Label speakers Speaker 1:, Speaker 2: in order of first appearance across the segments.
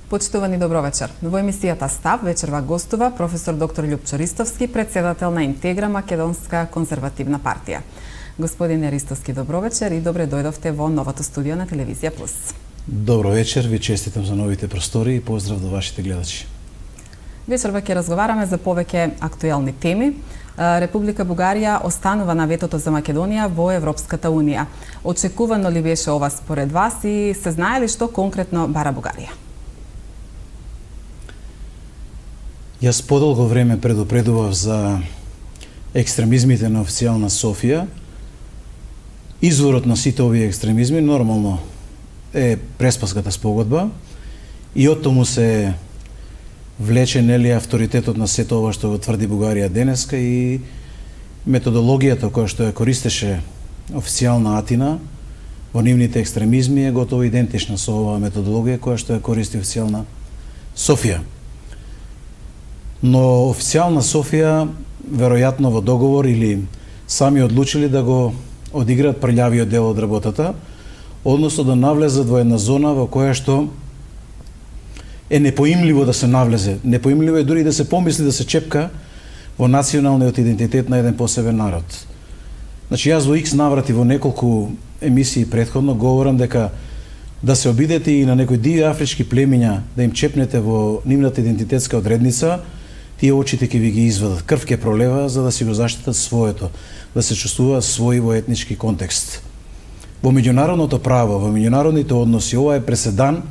Speaker 1: Почитувани добро вечер. Во емисијата Став вечерва гостува професор доктор Љупчо Ристовски, председател на Интегра Македонска конзервативна партија. Господин Ристовски, добро вечер и добре дојдовте во новото студио на Телевизија Плюс.
Speaker 2: Добро вечер, ви честитам за новите простори и поздрав до вашите гледачи.
Speaker 1: Вечерва ќе разговараме за повеќе актуелни теми. Република Бугарија останува на ветото за Македонија во Европската Унија. Очекувано ли беше ова според вас и се знае ли што конкретно бара Бугарија?
Speaker 2: Јас подолго време предупредував за екстремизмите на официјална Софија. Изворот на сите овие екстремизми нормално е Преспаската спогодба и од тому се влече нели авторитетот на сето ова што го тврди Бугарија денеска и методологијата која што ја користеше официјална Атина во нивните екстремизми е готово идентична со оваа методологија која што ја користи официјална Софија. Но официјална Софија веројатно во договор или сами одлучили да го одиграат прљавиот дел од работата, односно да навлезат во една зона во која што е непоимливо да се навлезе. Непоимливо е дури да се помисли да се чепка во националниот идентитет на еден посебен народ. Значи, јас во X наврати во неколку емисии претходно говорам дека да се обидете и на некои диви афрички племиња да им чепнете во нивната идентитетска одредница, тие очите ќе ви ги извадат, крв ќе пролева за да си го заштитат своето, да се чувствуваат свои во етнички контекст. Во меѓународното право, во меѓународните односи, ова е преседан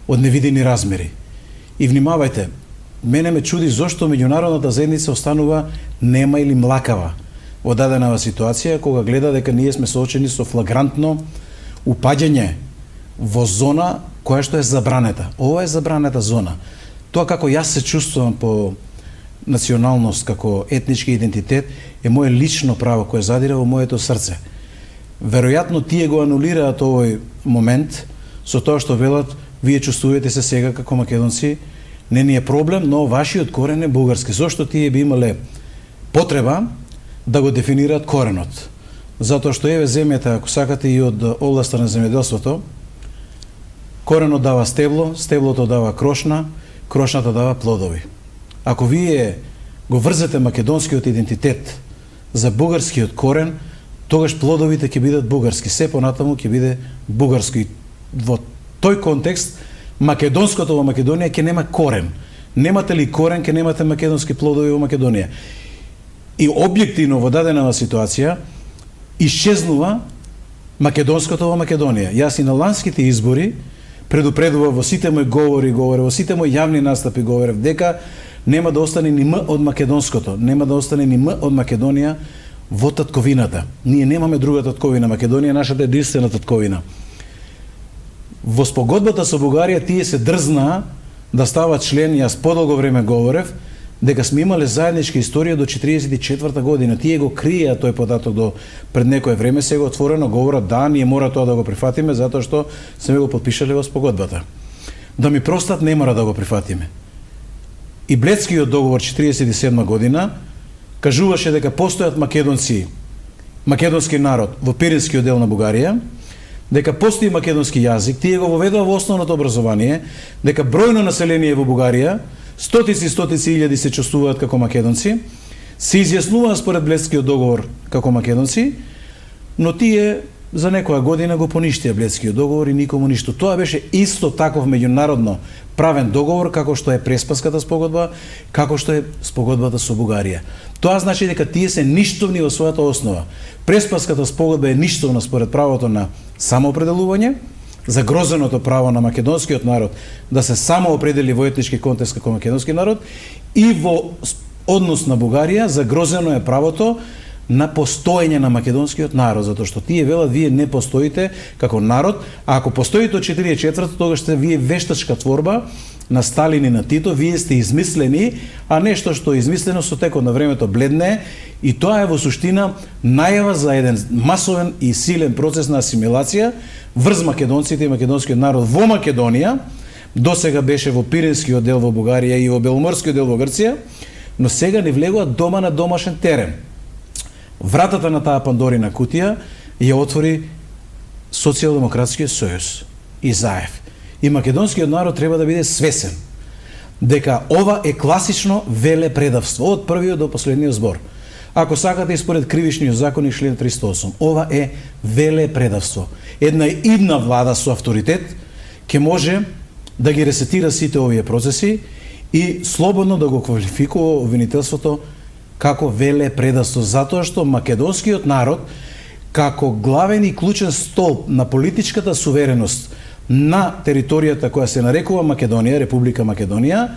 Speaker 2: од невидени размери. И внимавајте, мене ме чуди зошто меѓународната заедница останува нема или млакава во дадена ситуација кога гледа дека ние сме соочени со флагрантно упаѓање во зона која што е забранета. Ова е забранета зона. Тоа како јас се чувствувам по националност, како етнички идентитет, е моje лично право кое задира во моето срце. Веројатно тие го анулираат овој момент со тоа што велат вие чувствувате се сега како македонци, не ни е проблем, но вашиот корен е бугарски. Зошто тие би имале потреба да го дефинираат коренот? Затоа што еве земјата, ако сакате и од областа на земјоделството, коренот дава стебло, стеблото дава крошна, крошната дава плодови. Ако вие го врзете македонскиот идентитет за бугарскиот корен, тогаш плодовите ќе бидат бугарски, се понатаму ќе биде бугарско. И во тој контекст, македонското во Македонија ќе нема корен. Немате ли корен, ќе немате македонски плодови во Македонија. И објективно во дадена ситуација исчезнува македонското во Македонија. Јас и на ланските избори предупредував во сите мои говори, во сите мои јавни настапи говорев дека нема да остане ни М од македонското, нема да остане ни М од Македонија во татковината. Ние немаме друга татковина, Македонија нашата единствена татковина. Во спогодбата со Бугарија тие се дрзнаа да стават член, јас подолго време говорев, дека сме имале заедничка историја до 44 година. Тие го криеа тој податок до пред некое време, сега отворено говорат да, ние мора тоа да го прифатиме затоа што сме го подпишале во спогодбата. Да ми простат, не мора да го прифатиме. И Бледскиот договор 47 година кажуваше дека постојат македонци, македонски народ во Пиринскиот дел на Бугарија, дека постои македонски јазик, тие го воведува во основното образование, дека бројно население во Бугарија, стотици илјади се чувствуваат како македонци, се изјаснуваат според Бледскиот договор како македонци, но тие за некоја година го поништија Бледскиот договор и никому ништо. Тоа беше исто таков меѓународно правен договор како што е Преспаската спогодба, како што е спогодбата со Бугарија. Тоа значи дека тие се ништовни во својата основа. Преспаската спогодба е ништовна според правото на самоопределување, загрозеното право на македонскиот народ да се самоопредели во етнички контекст како македонски народ, и во однос на Бугарија загрозено е правото на постоење на македонскиот народ, затоа што тие велат вие не постоите како народ, а ако постоите од 44-то, тогаш сте вие вештачка творба на Сталин и на Тито, вие сте измислени, а нешто што е измислено со текот на времето бледне, и тоа е во суштина најава за еден масовен и силен процес на асимилација врз македонците и македонскиот народ во Македонија. Досега беше во Пиринскиот дел во Бугарија и во Беломорскиот дел во Грција, но сега ни влегуваат дома на домашен терен. Вратата на таа Пандорина кутија ја отвори Социјалдемократскиот сојуз и ЗАЕВ. И македонскиот народ треба да биде свесен дека ова е класично велепредавство од првиот до последниот збор. Ако сакате и според кривичниот законник член 308, ова е велепредавство. Една идна влада со авторитет ќе може да ги ресетира сите овие процеси и слободно да го квалификува обвинителството како велепредавство, затоа што македонскиот народ како главен и клучен столб на политичката сувереност на територијата која се нарекува Македонија, Република Македонија,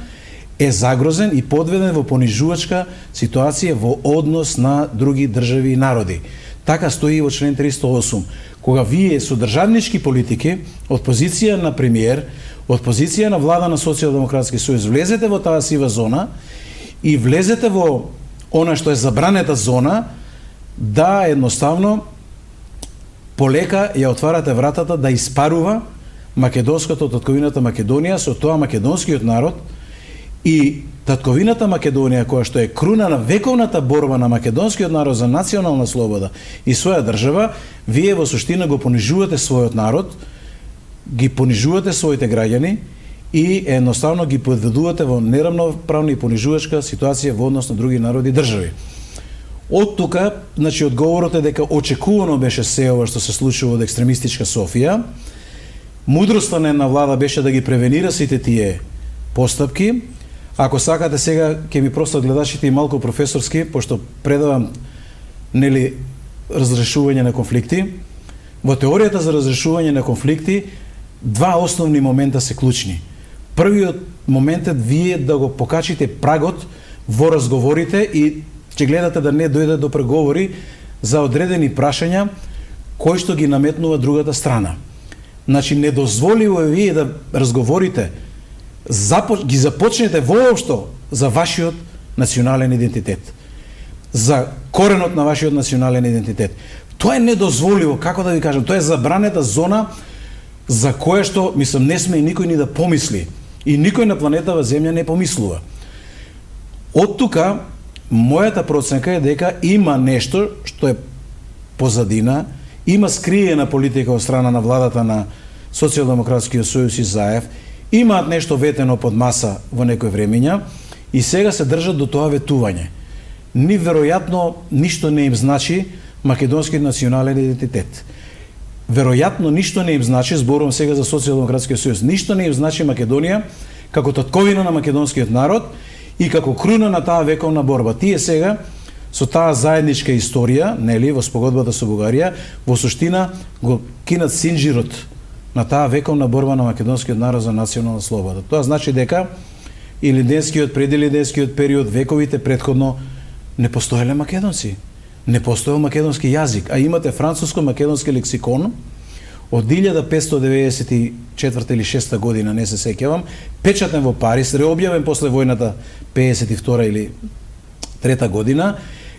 Speaker 2: е загрозен и подведен во понижувачка ситуација во однос на други држави и народи. Така стои во член 308. Кога вие со државнички политики, од позиција на премиер, од позиција на влада на Социјалдемократски сојуз, влезете во таа сива зона и влезете во она што е забранета зона, да едноставно полека ја отварате вратата да испарува македонската татковината Македонија, со тоа македонскиот народ и татковината Македонија, која што е круна на вековната борба на македонскиот народ за национална слобода и своја држава, вие во суштина го понижувате својот народ, ги понижувате своите граѓани и едноставно ги подведувате во неравноправна и понижувачка ситуација во однос на други народи и држави. Од тука, значи, одговорот е дека очекувано беше се ова што се случува од екстремистичка Софија. Мудроста на една влада беше да ги превенира сите тие постапки. Ако сакате сега, ќе ми простат гледачите и малку професорски, пошто предавам разрешување на конфликти. Во теоријата за разрешување на конфликти, два основни момента се клучни. Првиот момент е вие да го покачите прагот во разговорите и ќе гледате да не дојде до преговори за одредени прашања кои што ги наметнува другата страна. Значи, недозволиво е вие да разговорите, ги започнете воопшто за вашиот национален идентитет, за коренот на вашиот национален идентитет. Тоа е недозволиво, како да ви кажам, тоа е забранета зона за кое што, мислам, не сме и никој ни да помисли. И никој на планетава Земја не помислува. Од тука, мојата проценка е дека има нешто што е позадина, има скриена политика од страна на владата на Социјалдемократскиот сојуз и Заев, имаат нешто ветено под маса во некој времења и сега се држат до тоа ветување. Ни веројатно ништо не им значи македонскиот национален идентитет. Веројатно ништо не им значи, зборувам сега за Социјалдемократскиот сојуз, ништо не им значи Македонија како татковина на македонскиот народ и како круна на таа вековна борба. Тие сега со таа заедничка историја, нели, во спогодбата со Бугарија, во суштина го кинат синџирот на таа вековна борба на македонскиот народ за национална слобода. Тоа значи дека и лиденскиот, пределиденскиот период, вековите претходно не постоеле македонци. Не постоел македонски јазик, а имате француско-македонски лексикон од 1594 или 6 година, не се сеќавам, печатен во Париз, реобјавен после војната 52 или 3 година,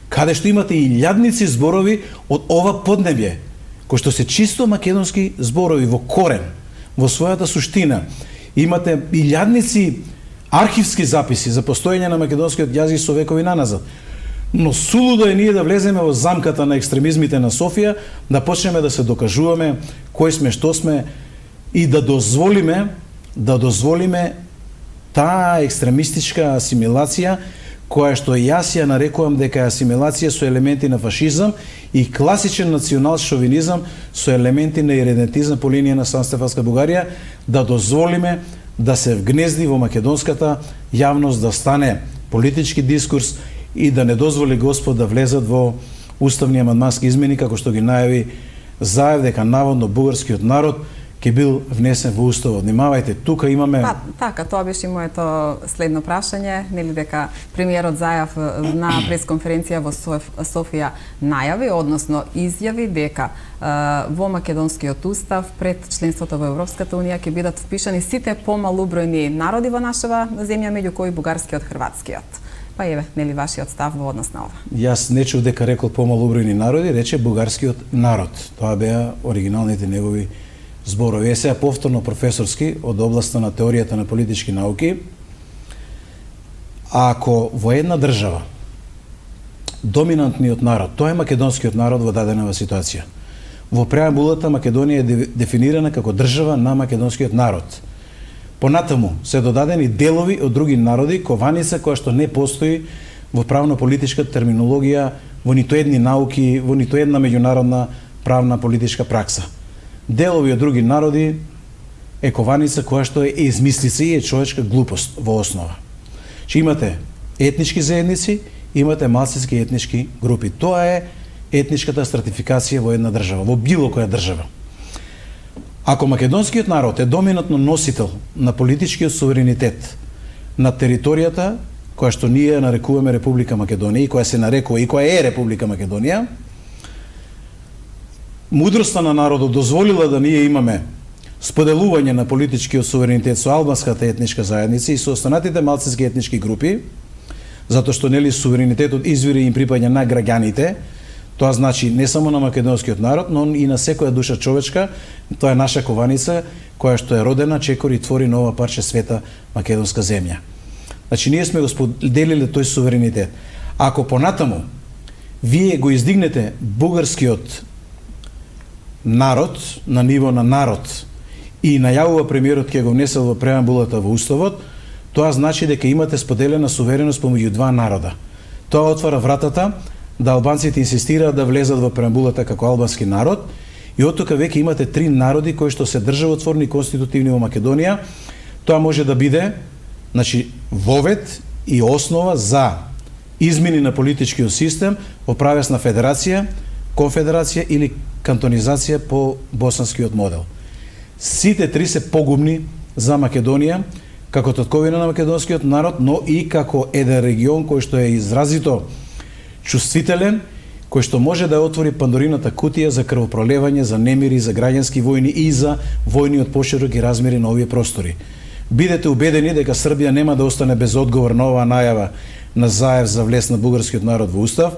Speaker 2: каде што имате илјадници зборови од ова поднебје, кои што се чисто македонски зборови во корен, во својата суштина. Имате илјадници архивски записи за постоење на македонскиот јазик со векови наназад. Но сулудо е ние да влеземе во замката на екстремизмите на Софија, да почнеме да се докажуваме кои сме, што сме и да дозволиме таа екстремистичка асимилација, која што јас ја нарекувам дека е асимилација со елементи на фашизам и класичен национал-шовинизам со елементи на иредентизам по линија на Санстефанска Бугарија, да дозволиме да се вгнезди во македонската јавност, да стане политички дискурс и да не дозволи Господ да влезат во уставни амандмански измени, како што ги најави Заев, дека наводно бугарскиот народ ќе бил внесен во уставот. Внимавајте, тука имаме...
Speaker 1: Така, тоа беше моето следно прашање, нели дека премиерот Заев на пресконференција во Софија најави, односно изјави дека во македонскиот устав пред членството во Европската унија ќе бидат впишани сите помалубројни народи во нашава земја, меѓу кои бугарскиот, хрватскиот. Па еве, нели вашиот став во однос на ова?
Speaker 2: Јас не чув дека рекол помалубројни народи, рече бугарскиот народ. Тоа беа оригиналните негови зборови. Сега повторно професорски од областа на теоријата на политички науки. Ако во една држава доминантниот народ, тоа е македонскиот народ во дадена ситуација. Во преамбулата Македонија е дефинирана како држава на македонскиот народ. Понатаму се додадени делови од други народи, кованица која што не постои во правно-политичка терминологија, во ниту едни науки, во ниту една меѓународна правна политичка пракса. Делови од други народи е кованица која што е измислица и е човечка глупост во основа. Че имате етнички заедници, имате малцински етнички групи. Тоа е етничката стратификација во една држава, во било која држава. Ако македонскиот народ е доминантно носител на политичкиот суверенитет на територијата која што ние нарекуваме Република Македонија и која се нарекува и која е Република Македонија, мудроста на народот дозволила да ние имаме споделување на политичкиот суверенитет со албанската етничка заедница и со останатите малцински етнички групи, затоа што нели суверенитетот извири и им припаѓа на граѓаните. Тоа значи не само на македонскиот народ, но и на секоја душа човечка. Тоа е наша кованица која што е родена, чекори и твори нова парче света македонска земја. Значи ние сме го споделиле тој суверенитет. Ако понатаму вие го издигнете бугарскиот народ на ниво на народ и најавува премиерот ќе го внесел во преамбулата во уставот, тоа значи дека имате споделена сувереност помеѓу два народа. Тоа отвара вратата да албанците инсистираат да влезат во преамбулата како албански народ и оттука веќе имате три народи кои што се државотворни и конститутивни во Македонија. Тоа може да биде вовет и основа за измени на политичкиот систем во правец на федерација, конфедерација или кантонизација по босанскиот модел. Сите три се погубни за Македонија како татковина на македонскиот народ, но и како еден регион кој што е изразито чувствителен, кој што може да отвори пандорината кутија за крвопролевање, за немири, за граѓански војни и за војни од пошироки размери на овие простори. Бидете убедени дека Србија нема да остане без одговор на оваа најава на Заев за влез на бугарскиот народ во устав,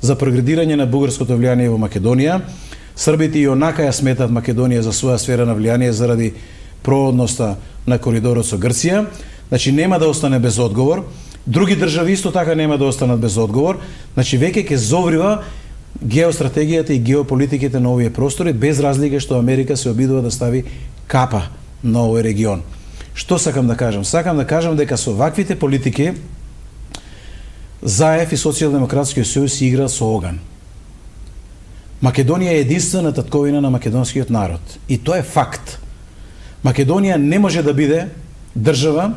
Speaker 2: за прогредирање на бугарското влијание во Македонија. Србите и онака ја сметат Македонија за своја сфера на влијание заради проводноста на коридорот со Грција. Значи нема да остане без одговор. Други држави исто така нема да останат без одговор. Значи веќе ќе зоврива геостратегијата и геополитиките на овие простори, без разлика што Америка се обидува да стави капа на овој регион. Што сакам да кажам? Сакам да кажам дека со ваквите политики Заев и Социјалдемократскиот сојуз си игра со оган. Македонија е единствена татковина на македонскиот народ. И тоа е факт. Македонија не може да биде држава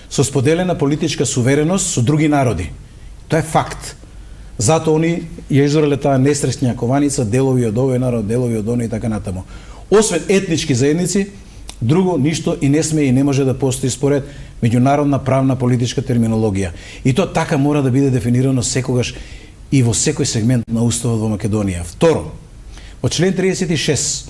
Speaker 2: со споделена политичка сувереност со други народи. Тоа е факт. Затоа они ја изореле таа несреќна кованица, делови од овој народ, делови од оној и така натаму. Освен етнички заедници, друго ништо и не сме и не може да постои според меѓународна правна политичка терминологија. И тоа така мора да биде дефинирано секогаш и во секој сегмент на уставот во Македонија. Второ, во член 36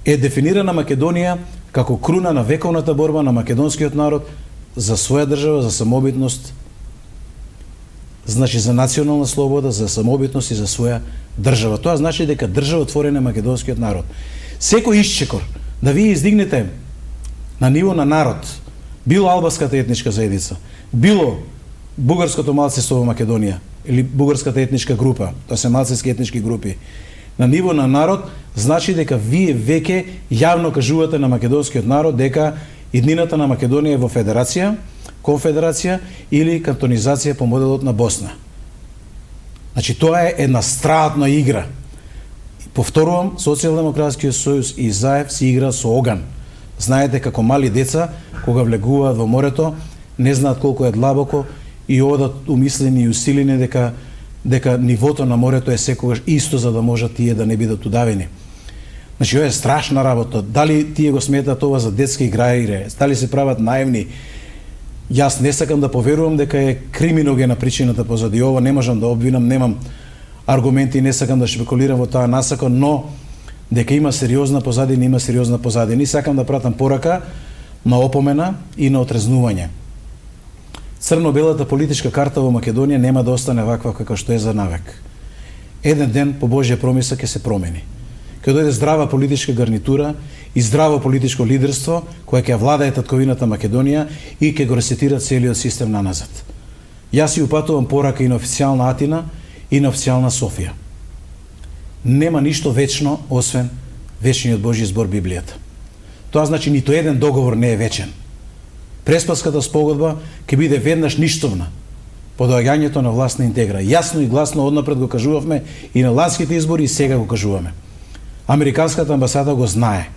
Speaker 2: е дефинирана Македонија како круна на вековната борба на македонскиот народ за своја држава, за самобитност, значи за национална слобода, за самобитност и за своја држава. Тоа значи дека држава отворена македонскиот народ. Секој исчекор да вие издигнете на ниво на народ, било албанската етничка заедница, било бугарското малцинство во Македонија или бугарската етничка група, тоа се малцински етнички групи, на ниво на народ, значи дека вие веќе јавно кажувате на македонскиот народ дека иднината на Македонија е во федерација, конфедерација или кантонизација по моделот на Босна. Значи тоа е една страатна игра. Повторувам, Социјалдемократскиот сојуз и Заев си игра со оган. Знаете како мали деца кога влегуваат во морето, не знаат колку е длабоко и одат умислени и усилени дека нивото на морето е секогаш исто за да можат тие да не бидат удавени. Значи, ова е страшна работа. Дали тие го сметат ова за детски играјре, дали се прават наивни, јас не сакам да поверувам дека е криминогена причината позади ова, не можам да обвинам, немам аргументи, не сакам да шпекулирам во таа насака, но дека има сериозна позадина, има сериозна позадина. И сакам да пратам порака на опомена и на отрезнување. Црно-белата политичка карта во Македонија нема да остане ваква како што е за навек. Еден ден по Божја промисла ќе се промени. Ќе дојде здрава политичка гарнитура и здраво политичко лидерство кое ќе владае татковината Македонија и ќе го ресетира целиот систем на назад. Јас си упатувам порака и на официјална Атина и на официјална Софија. Нема ништо вечно освен вечниот Божји збор Библијата. Тоа значи ниту еден договор не е вечен. Преспанската спогодба ќе биде веднаш ништовна по доаѓањето на власт на Интегра. Јасно и гласно однапред го кажувавме и на ланските избори и сега го кажуваме. Американската амбасада го знае.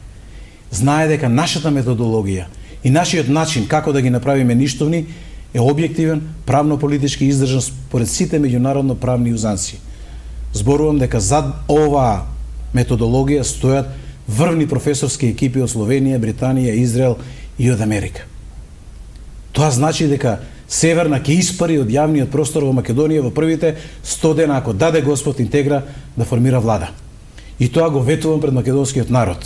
Speaker 2: Знае дека нашата методологија и нашиот начин како да ги направиме ништовни е објективен, правно-политички издржан според сите меѓународно правни узанци. Зборувам дека зад оваа методологија стојат врвни професорски екипи од Словенија, Британија, Израел и од Америка. Тоа значи дека Северна ќе испари од јавниот простор во Македонија во првите 100 дена ако даде Господ Интегра да формира влада. И тоа го ветувам пред македонскиот народ.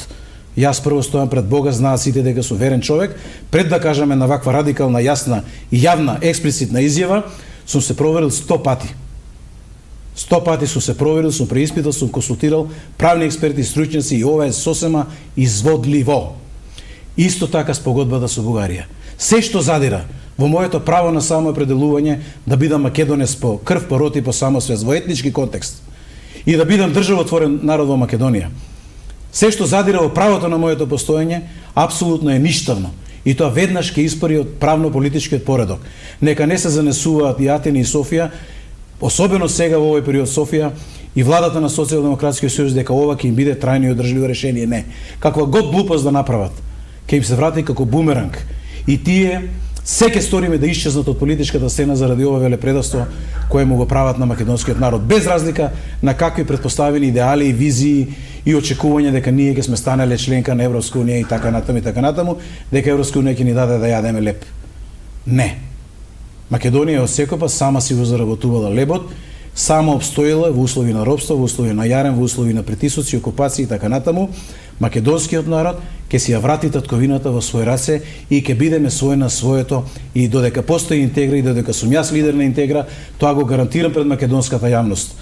Speaker 2: Јас прво стојам пред Бога, знаат сите дека сум верен човек, пред да кажеме на ваква радикална, јасна и јавна, експлицитна изјава, сум се проверил 100 пати. 100 пати сум се проверил, сум преиспитал, сум консултирал правни експерти, стручњаци и ова е сосема изводливо. Исто така спогодбата со Бугарија. Се што задира во моето право на самоопределување да бидам македонец по крв, по род и по самосвест, во етнички контекст и да бидам државотворен народ во Македонија. Се што задира во правото на моето постоење, апсолутно е ништавно. И тоа веднаш ќе испари од правно-политичкиот поредок. Нека не се занесуваат и Атина и Софија, особено сега во овој период Софија и владата на Социјалдемократскиот сојуз дека ова ќе им биде трајно и одржливо решение. Не. Каква год глупост да направат, ќе им се врати како бумеранг. И тие се ќе сториме да исчезнат од политичката сцена заради ова велепредавство кое му го прават на македонскиот народ, без разлика на какви претпоставени идеали и визии и очекување дека ние ќе сме станале членка на Европска унија и така натаму, дека Европска унија ќе ни даде да јадеме леб. Не. Македонија од секој сама си го заработувала лебот, сама обстоила во услови на робство, во услови на јарен, во услови на притисоци, окупации и така натаму. Македонскиот народ ќе си ја врати татковината во свој раце и ќе бидеме свој на своето и додека постои Интегра и додека сум јас лидер на Интегра, тоа го гарантирам пред македонската јавност.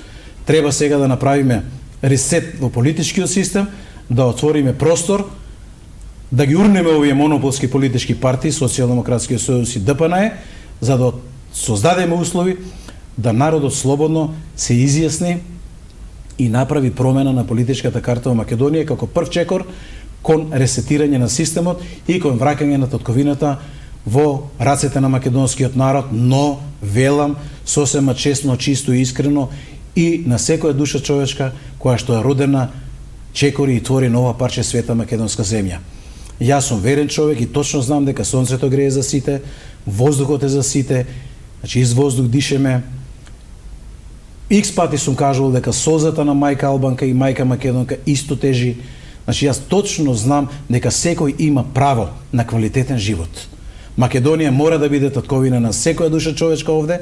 Speaker 2: Треба сега да направиме ресет во политичкиот систем, да отвориме простор, да ги урнеме овие монополски политички партии, Социјалдемократскиот сојуз и ДПНЕ, за да создадеме услови да народот слободно се изјасни и направи промена на политичката карта во Македонија како прв чекор кон ресетирање на системот и кон враќање на татковината во рацете на македонскиот народ, но велам сосема честно, чисто и искрено и на секоја душа човечка која што е родена чекори и твори нова парче света македонска земја. Јас сум верен човек и точно знам дека сонцето грее за сите, воздухот е за сите, значи из воздух дишеме. Икс пати сум кажувал дека солзата на мајка Албанка и мајка Македонка исто тежи. Значи јас точно знам дека секој има право на квалитетен живот. Македонија мора да биде татковина на секоја душа човечка овде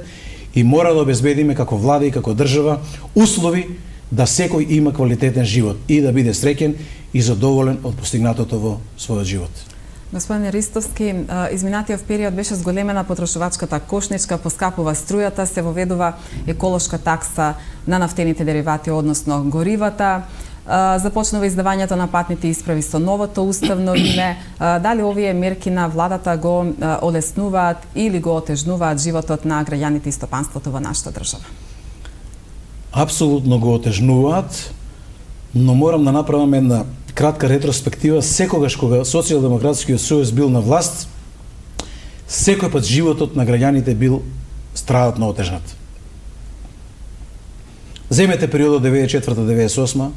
Speaker 2: и мора да обезбедиме како влада и како држава услови да секој има квалитетен живот и да биде среќен и задоволен од постигнатото во својот живот.
Speaker 1: Господин Ристовски, изминатиот период беше зголемена потрошувачката кошничка, поскапува струјата, се воведува еколошка такса на нафтените деривати, односно горивата, започнува издавањето на патните исправи со новото уставно име. Дали овие мерки на владата го олеснуваат или го отежнуваат животот на граѓаните и стопанството во нашата држава?
Speaker 2: Апсолутно го отежнуваат, но морам да направам една кратка ретроспектива. Секогаш кога Социјалдемократскиот сојуз бил на власт, секој пат животот на граѓаните бил страдатно отежнат. Земете периодот 94-98,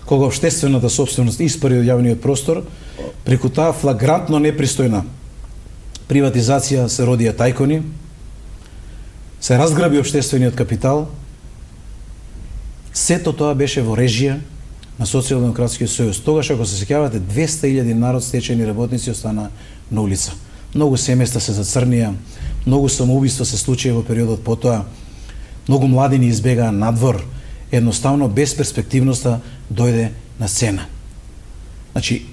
Speaker 2: кога општествената собственост испари од јавниот простор, преку таа флагрантно непристојна приватизација се родија тајкони, се разграби општествениот капитал. Сето тоа беше во режија на Социјалдемократскиот сојуз. Тогаш, ако се сеќавате, 200.000 народ стечени работници остана на улица. Многу семејства се зацрнија, многу самоубиства се случија во периодот потоа, многу младини избегаа надвор, едноставно без перспективноста дојде на сцена. Значи,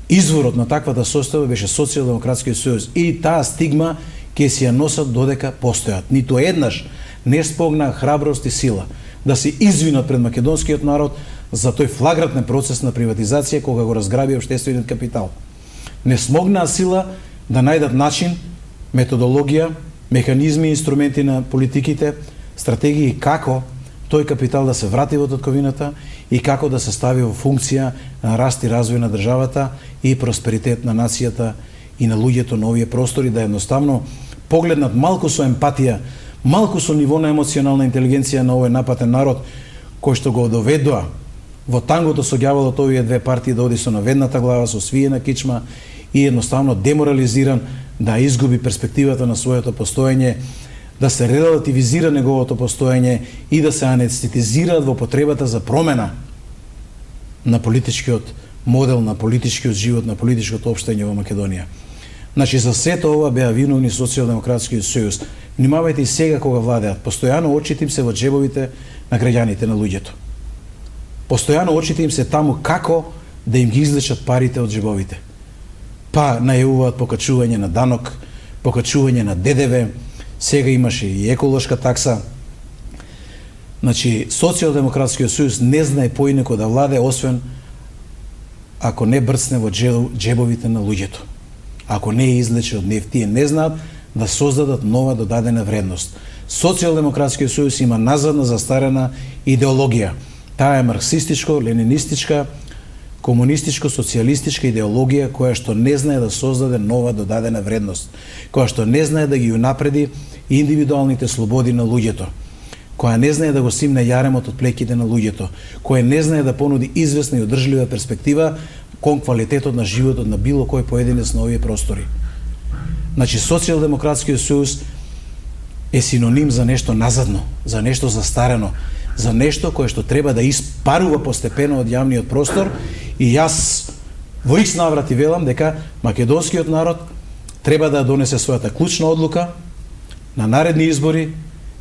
Speaker 2: изворот на таквата состојба беше Социјалдемократскиот сојуз и таа стигма ќе си ја носат додека постојат. Ниту еднаш не спогна храброст и сила да се извинат пред македонскиот народ за тој флагрантен процес на приватизација кога го разграби општествениот капитал. Не смогнаа сила да најдат начин, методологија, механизми и инструменти на политиките, стратегии како тој капитал да се врати во татковината и како да се стави во функција на раст и развој на државата и просперитет на нацијата и на луѓето на овие простори да едноставно погледнат малку со емпатија, малку со ниво на емоционална интелигенција на овој напатен народ кој што го доведува во тангото со ѓаволот овие две партии да оди со наведната глава, со свиена кичма и едноставно деморализиран да изгуби перспективата на своето постоење, да се релативизира неговото постоење и да се анестетизираат во потребата за промена на политичкиот модел, на политичкиот живот, на политичкото општење во Македонија. Значи, за сето ова беа виновни Социјалдемократскиот сојуз. Внимавајте и сега кога владеат. Постојано очите им се во джебовите на граѓаните, на луѓето. Постојано очите им се таму како да им ги излечат парите од джебовите. Па најавуваат покачување на данок, покачување на ДДВ, сега имаше и еколошка такса. Значи, Социјалдемократскиот сојуз не знае поинако да владе, освен ако не брцне во джебовите на луѓето. Ако не излече од нефт, тие не знаат да создадат нова додадена вредност. Социјалдемократскиот сојуз има назадна застарена идеологија. Таа е марксистичко, ленинистичка, комунистичко, социјалистичка идеологија која што не знае да создаде нова додадена вредност, која што не знае да ги унапреди индивидуалните слободи на луѓето, која не знае да го симне јаремот од плеките на луѓето, која не знае да понуди известна и одржлива перспектива кон квалитетот на животот на било кој поединец на овие простори. Значи, Социјалдемократскиот сојуз е синоним за нешто назадно, за нешто застарено, за нешто кое што треба да испарува постепено од јавниот простор, и јас во икс наврати велам дека македонскиот народ треба да донесе својата клучна одлука на наредни избори,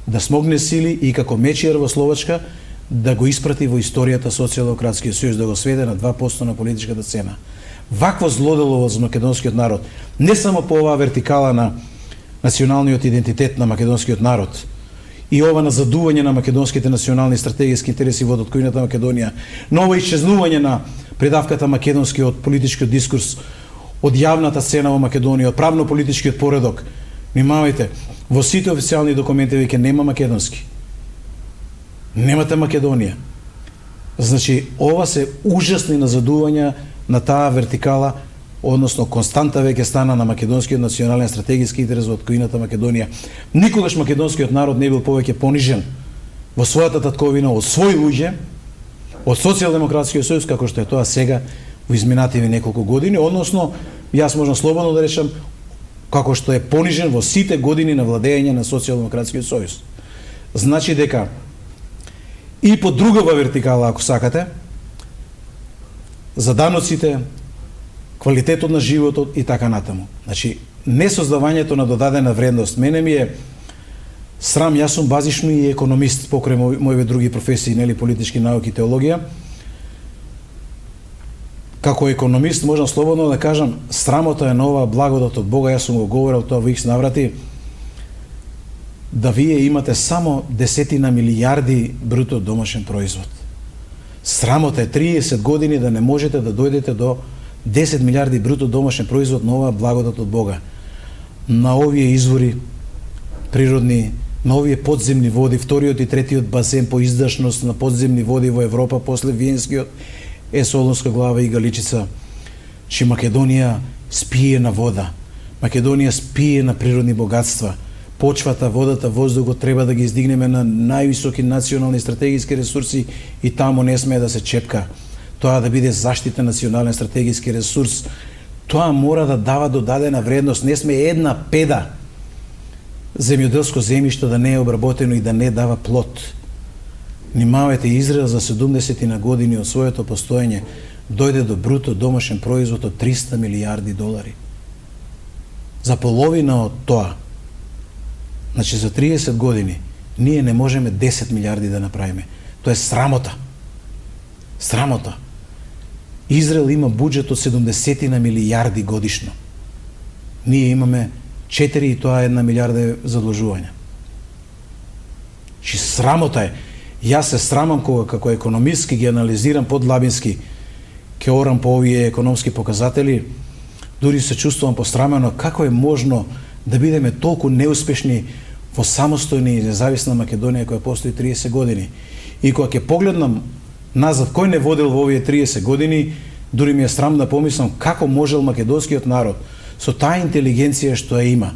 Speaker 2: да смогне сили и како мечијар во Словачка да го испрати во историјата Социјалдемократскиот сојуз, да го сведе на 2% на политичката цена. Вакво злоделово за македонскиот народ, не само по оваа вертикала на националниот идентитет на македонскиот народ и ова назадување на македонските национални стратегиски интереси во доткојната Македонија, но ова исчезнување на предавката македонски од политичкиот дискурс, од јавната сцена во Македонија, од правно-политичкиот поредок. Внимавајте, во сите официјални документи веќе нема македонски. Немате Македонија. Значи, ова се ужасни назадувања на таа вертикала, односно константа веќе стана на македонскиот национален стратегиски интерес во откојната Македонија. Никогаш македонскиот народ не бил повеќе понижен во својата татковина од своји луѓе, од Социјалдемократскиот сојуз, како што е тоа сега во изминативи неколку години, односно, јас можам слободно да речам, како што е понижен во сите години на владење на Социјалдемократскиот сојуз. Значи дека и по другава вертикала, ако сакате, за даноците, квалитетот на животот и така натаму. Значи, несоздавањето на додадена вредност. Мене ми е срам, јас сум базично и економист покрај моите други професии, нели, политички науки, теологија. Како економист можам слободно да кажам, срамота е на оваа благодат од Бога, јас сум го говорил тоа во икс наврати, да вие имате само десетина милијарди бруто домашен производ. Срамота е 30 години да не можете да дојдете до 10 милијарди бруто домашен производ на оваа благодат од Бога. На овие извори природни, на овие подземни води, вториот и третиот базен по издашност на подземни води во Европа после Виенскиот е Солунска глава и Галичица, че Македонија спие на вода. Македонија спие на природни богатства. Почвата, водата, воздухот треба да ги издигнеме на највисоки национални стратегиски ресурси и таму не смее да се чепка. Тоа да биде заштитен национален стратегиски ресурс. Тоа мора да дава додадена вредност. Не сме една педа земјоделско земјиште да не е обработено и да не дава плод. Внимавајте, Израел за 70 на години од своето постоење дојде до бруто домашен производ од 300 милијарди долари. За половина од тоа, значи за 30 години, ние не можеме 10 милијарди да направиме. Тоа е срамота. Срамота. Израел има буџет од 70 на милијарди годишно. Ние имаме 4 и тоа е 1 милијарда задлужување. Чи срамота е. Јас се срамам кога како економист ги анализирам подлабински, ке орам по овие економски показатели, дури се чувствувам посрамено како е можно да бидеме толку неуспешни во самостојна и независна Македонија која постои 30 години. И кога ќе погледнам назад кој не водил во овие 30 години, дури ми е срам да помислам како можел македонскиот народ со таа интелигенција што ја има,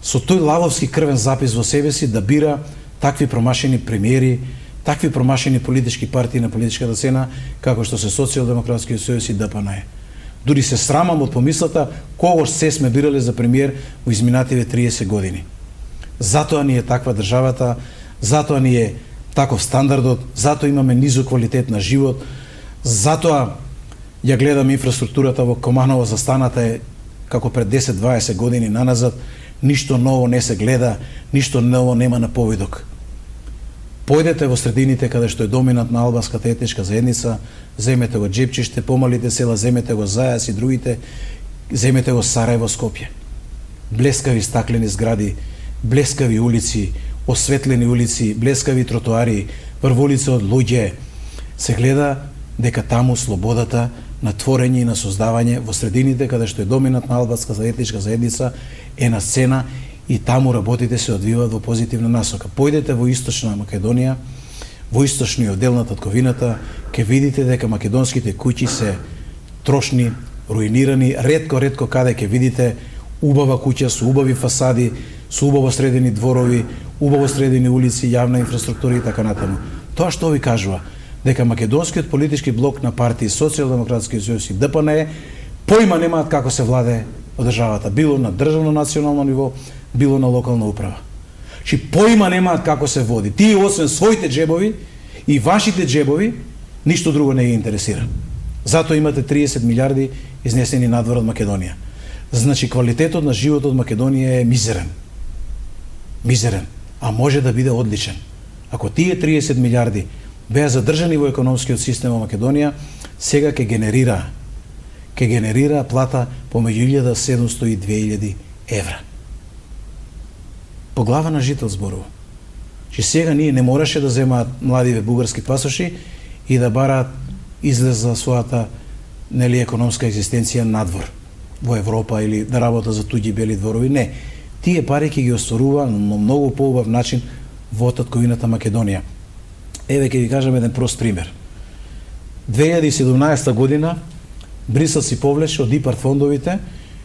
Speaker 2: со тој лавовски крвен запис во себе си да бира такви промашени премиери, такви промашени политички партии на политичката сцена, како што се Социјалдемократскиот сојуз и ДПН. Дури се срамам од помислата когош се сме бирале за премиер во изминативе 30 години. Затоа ни е таква државата, затоа ни е таков стандардот, затоа имаме низок квалитет на живот, затоа ја гледам инфраструктурата во Команово застаната е како пред 10-20 години наназад, ништо ново не се гледа, ништо ново нема на повидок. Појдете во средините каде што е доминантна албанската етничка заедница, земете го Джепчиште, помалите села, земете го Зајас и другите, земете го Сараево, Скопје. Блескави стаклени згради, блескави улици, осветлени улици, блескави тротоари, врволици од луѓе. Се гледа дека таму слободата на творење и на создавање во средините каде што е доминантна албанска етничка заедница е на сцена и таму работите се одвиваат во позитивна насока. Појдете во Источна Македонија, во источниот дел на татковината, ќе видите дека македонските куќи се трошни, руинирани, ретко каде ќе видите убава куќа со убави фасади, со убаво средени дворови, убаво средени улици, јавна инфраструктура и така натаму. Тоа што ви кажува дека македонскиот политички блок на партии Социјалдемократски сојуз и ДПН поима немаат како се владе од државата, било на државно национално ниво, било на локална управа. Чи поима немаат како се води. Тие освен своите джебови и вашите джебови, ништо друго не ги интересира. Затоа имате 30 милиарди изнесени надвор од Македонија. Значи квалитетот на животот од Македонија е мизерен. Мизерен, а може да биде одличен. Ако тие 30 милиарди беа задржани во економскиот систем во Македонија, сега ќе генерира плата помеѓу 1700 и 2000 евра. По глава на жител зборува. Че сега ние не мораше да земаат младиве бугарски пасоши и да бараат излез за својата економска екзистенција надвор во Европа или да работа за туѓи бели дворови. Не. Тие пари ќе ги остварува на многу поубав начин во татковината Македонија. Еве ќе ви кажам еден прост пример. 2017 година Брисел си повлече од ИПАРД фондовите,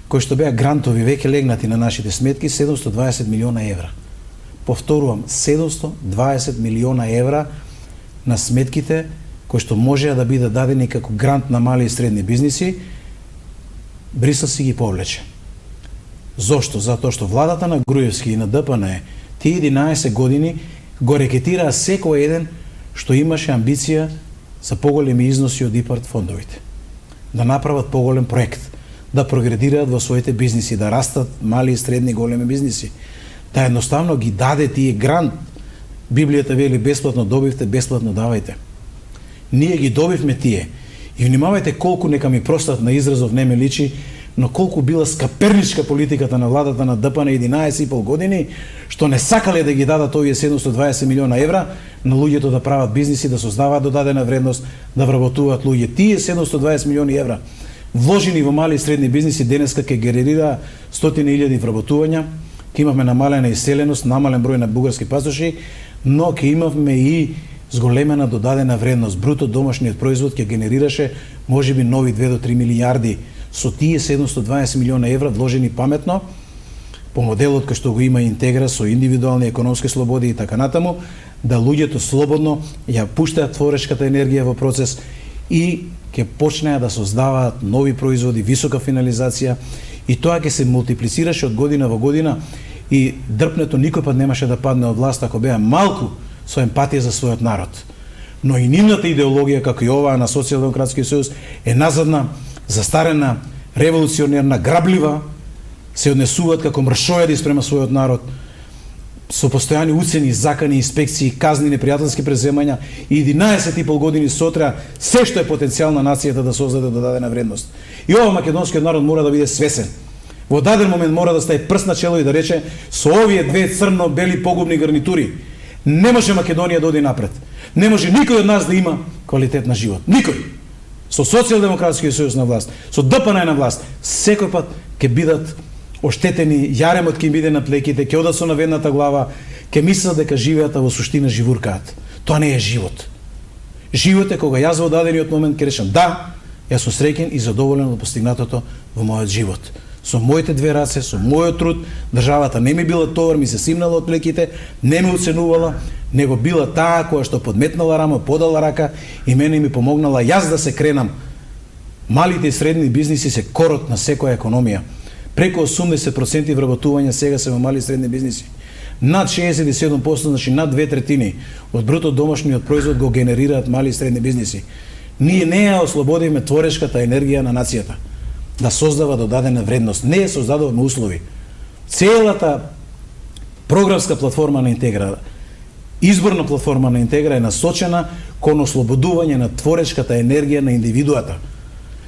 Speaker 2: кои што беа грантови веќе легнати на нашите сметки, 720 милиона евра. Повторувам, 720 милиона евра на сметките кои што можеа да бидат дадени како грант на мали и средни бизниси, Брисел си ги повлече. Зошто? Затоа што владата на Груевски и на ДПН тие 11 години го рекетираа секој еден што имаше амбиција за поголеми износи од ИПАРД фондовите. Да направат поголем проект, да прогредираат во своите бизниси, да растат мали и средни големи бизниси. Да едноставно ги даде тие грант. Библијата вели бесплатно добивте, бесплатно давајте. Ние ги добивме тие. И внимавајте колку, нека ми простат на изразов, не ме личи, но колку била скаперничка политиката на владата на ДПН 11,5 години, што не сакале да ги дадат овие 720 милиона евра на луѓето да прават бизниси, да создаваат додадена вредност, да вработуваат луѓе. Тие 720 милиони евра вложени во мали и средни бизниси денеска ќе генерира стотини илјади вработувања, ќе имавме намалена иселеност, намален број на бугарски пасоши, но ќе имавме и зголемена додадена вредност. Бруто домашниот производ ќе генерираше можеби нови 2 до 3 милијарди со тие 720 милиона евра вложени паметно по моделот кој што го има интегра со индивидуални економски слободи и така натаму, да луѓето слободно ја пуштаат творечката енергија во процес и ќе почнеа да создаваат нови производи, висока финализација и тоа ќе се мултиплицираше од година во година и дрпнето никој пат немаше да падне од власт ако беа малку со емпатија за својот народ. Но и нивната идеологија, како и оваа на Социјалдемократскиот сојуз, е назадна, застарена, револуционерна, граблива, се однесуваат како мршојади спрема својот народ, со постојани уцени, закани, инспекции, казни, непријателски преземања и 11,5 години сотра се што е потенцијал на нацијата да создаде додадена вредност. И ова македонскиот народ мора да биде свесен. Во даден момент мора да стаи прст на чело и да рече со овие две црно-бели погубни гарнитури не може Македонија да оди напред. Не може никој од нас да има квалитет на живот. Никој. Со Социјалдемократскиот сојуз на власт, со ДПН на власт, секој пат ќе бидат оштетени, јаремот ќе им биде на плеките, ќе одат со наведната глава, ќе мислат дека живеат, а во суштина живуркаат. Тоа не е живот. Живот е кога јас во дадениот момент ќе речам да, јас сум среќен и задоволен од постигнатото во мојот живот. со моите две раце, со мојот труд, државата не ми била товар, ми се симнала од леките, не ме оценувала, него била таа која што подметнала рама, подала рака и мене ми помогнала јас да се кренам. Малите и средни бизниси се корот на секоја економија. Преку 80% вработување сега се во мали и средни бизниси. Над 67%, значи над 2/3 од бруто домашниот производ го генерираат мали и средни бизниси. Ние не ја ослободиме творечката енергија на нацијата да создава додадена вредност. Не ја создадуваме услови. Целата програмска платформа на Интегра, изборна платформа на Интегра е насочена кон ослободување на творечката енергија на индивидуата.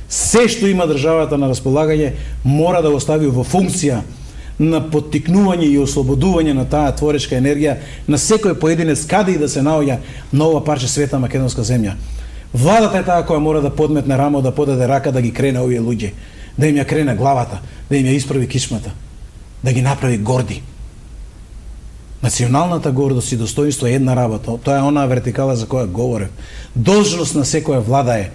Speaker 2: Се што има државата на располагање мора да го стави во функција на поттикнување и ослободување на таа творечка енергија на секој поединец каде и да се наоѓа на ова парче света македонска земја. Владата е таа која мора да подметне рамо, да подаде рака, да ги крене овие луѓе, да им ја крене главата, да им ја исправи кичмата, да ги направи горди. Националната гордост и достоинство е една работа, тоа е онаа вертикала за која говорев. Должност на секоја влада е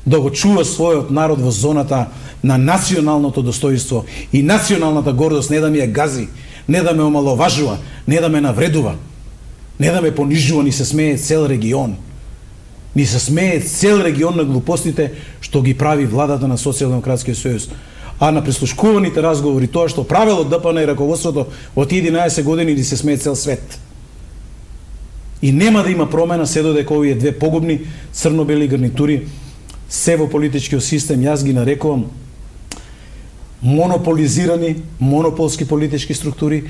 Speaker 2: да го чува својот народ во зоната на националното достоинство и националната гордост, не да ми ја гази, не да ме омаловажува, не да ме навредува, не да ме понижува, ни се смее цел регион. Ни се смее цел регион на глупостите што ги прави владата на Социјалдемократскиот сојуз. А на прислушкуваните разговори, тоа што правело ДПН и раководството од 11 години ни се смее цел свет. И нема да има промена се додека овие две погубни црно-бели гарнитури се во политичкиот систем, јас ги нарекувам монополизирани, монополски политички структури.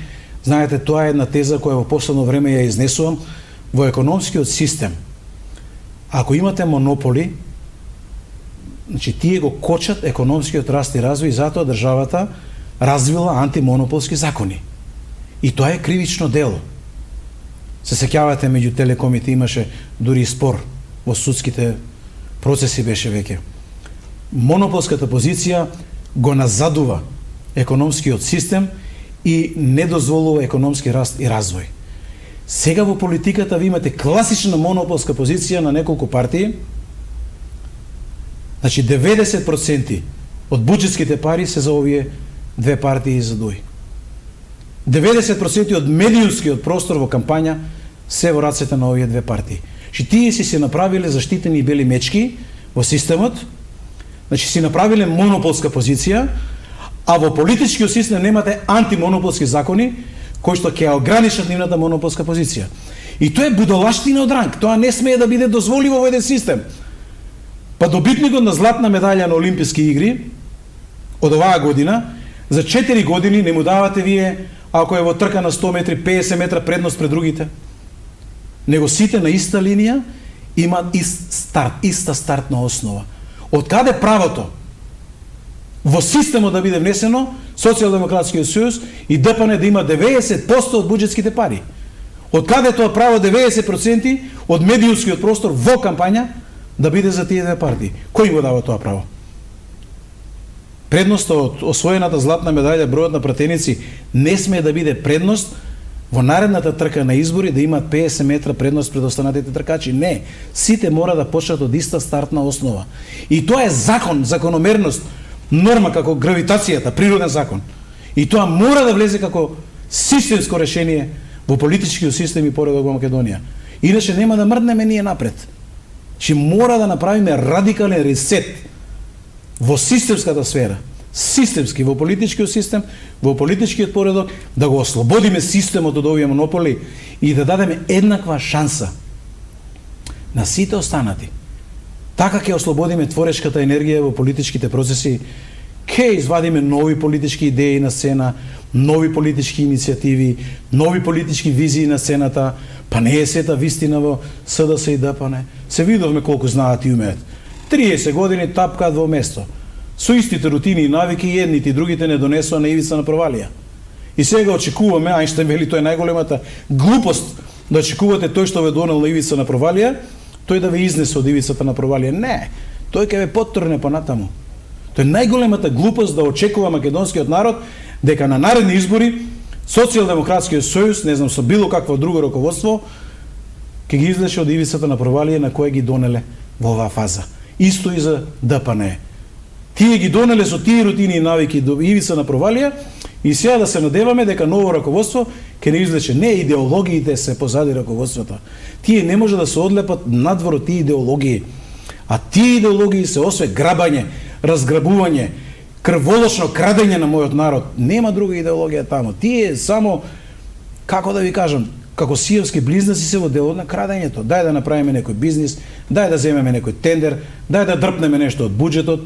Speaker 2: Знаете, тоа е една теза која во последно време ја изнесувам. Во економскиот систем, ако имате монополи, значи тие го кочат економскиот раст и развој, и затоа државата развила антимонополски закони. И тоа е кривично дело. Се сеќавате, меѓу телекомите имаше дури и спор во судските процеси беше веќе. Монополската позиција го назадува економскиот систем и не дозволува економски раст и развој. Сега во политиката ви имате класична монополска позиција на неколку партии. Значи 90% од буџетските пари се за овие две партии за ДУИ. 90% од медиумскиот простор во кампања се во рацете на овие две партии. Значи тие си се направиле заштитени бели мечки во системот, значи си направиле монополска позиција, а во политичкиот систем немате антимонополски закони кои што ќе ограничат нивната монополска позиција. И тоа е будалаштина од ранг, тоа не смее да биде дозволиво во еден систем. Па добитникот на златна медаља на Олимписки игри од оваа година, за 4 години не му давате вие, ако е во трка на 100 метри, 50 метра предност пред другите. Него сите на иста линија имаат иста стартна основа. Од каде правото во системот да биде внесено Социјалдемократскиот сојуз и ДПН да има 90% од буџетските пари? Од каде тоа право 90% од медиумскиот простор во кампања да биде за тие две партии? Кој го дава тоа право? Предноста од освоената златна медаља, бројот на пратеници не смее да биде предност во наредната трка на избори да имаат 50 метра предност пред останатите тркачи. Не, сите мора да почнат од иста стартна основа. И тоа е закон, закономерност, норма како гравитацијата, природен закон. И тоа мора да влезе како системско решение во политичкиот систем и поредок во Македонија. Иначе нема да мрднеме ние напред. Че мора да направиме радикален ресет во системската сфера, системски во политичкиот систем, во политичкиот поредок, да го ослободиме системот од овие монополи и да дадеме еднаква шанса на сите останати. Така ќе ослободиме творечката енергија во политичките процеси, ќе извадиме нови политички идеи на сцена, нови политички иницијативи, нови политички визии на сцената, па не е сета вистина во СДС и ДПН. Се видовме колку знаат и умеат. 30 години тапкаат во место. Со истите рутини и навики, и едните и другите не донесоа на ивица на провалија. И сега очекуваме, Ајнштајн вели тоа е најголемата глупост, да очекувате тој што ве донел на ивица на провалија, тој да ве изнесе од ивицата на провалија. Не, тој ќе ве поттрне понатаму. Тоа е најголемата глупост да очекува македонскиот народ дека на наредни избори Социјалдемократскиот сојуз, не знам, со било какво друго раководство, ќе ги излеше од ивицата на провалија на која ги донеле во оваа фаза. Исто и за ДПН. Тие ги донеле со тие рутини и навики до ивица на провалија и сега да се надеваме дека ново раководство ќе не извлече. Не, идеологиите се позади раководството. Тие не може да се одлепат надвор од тие идеологии. А тие идеологии се осве грабање, разграбување, крволочно крадење на мојот народ. Нема друга идеологија таму. Тие само, како да ви кажам, како сијовски близнаци се во делот на крадењето. Дај да направиме некој бизнис, дај да земеме некој тендер, дај да дрпнеме нешто од буџетот.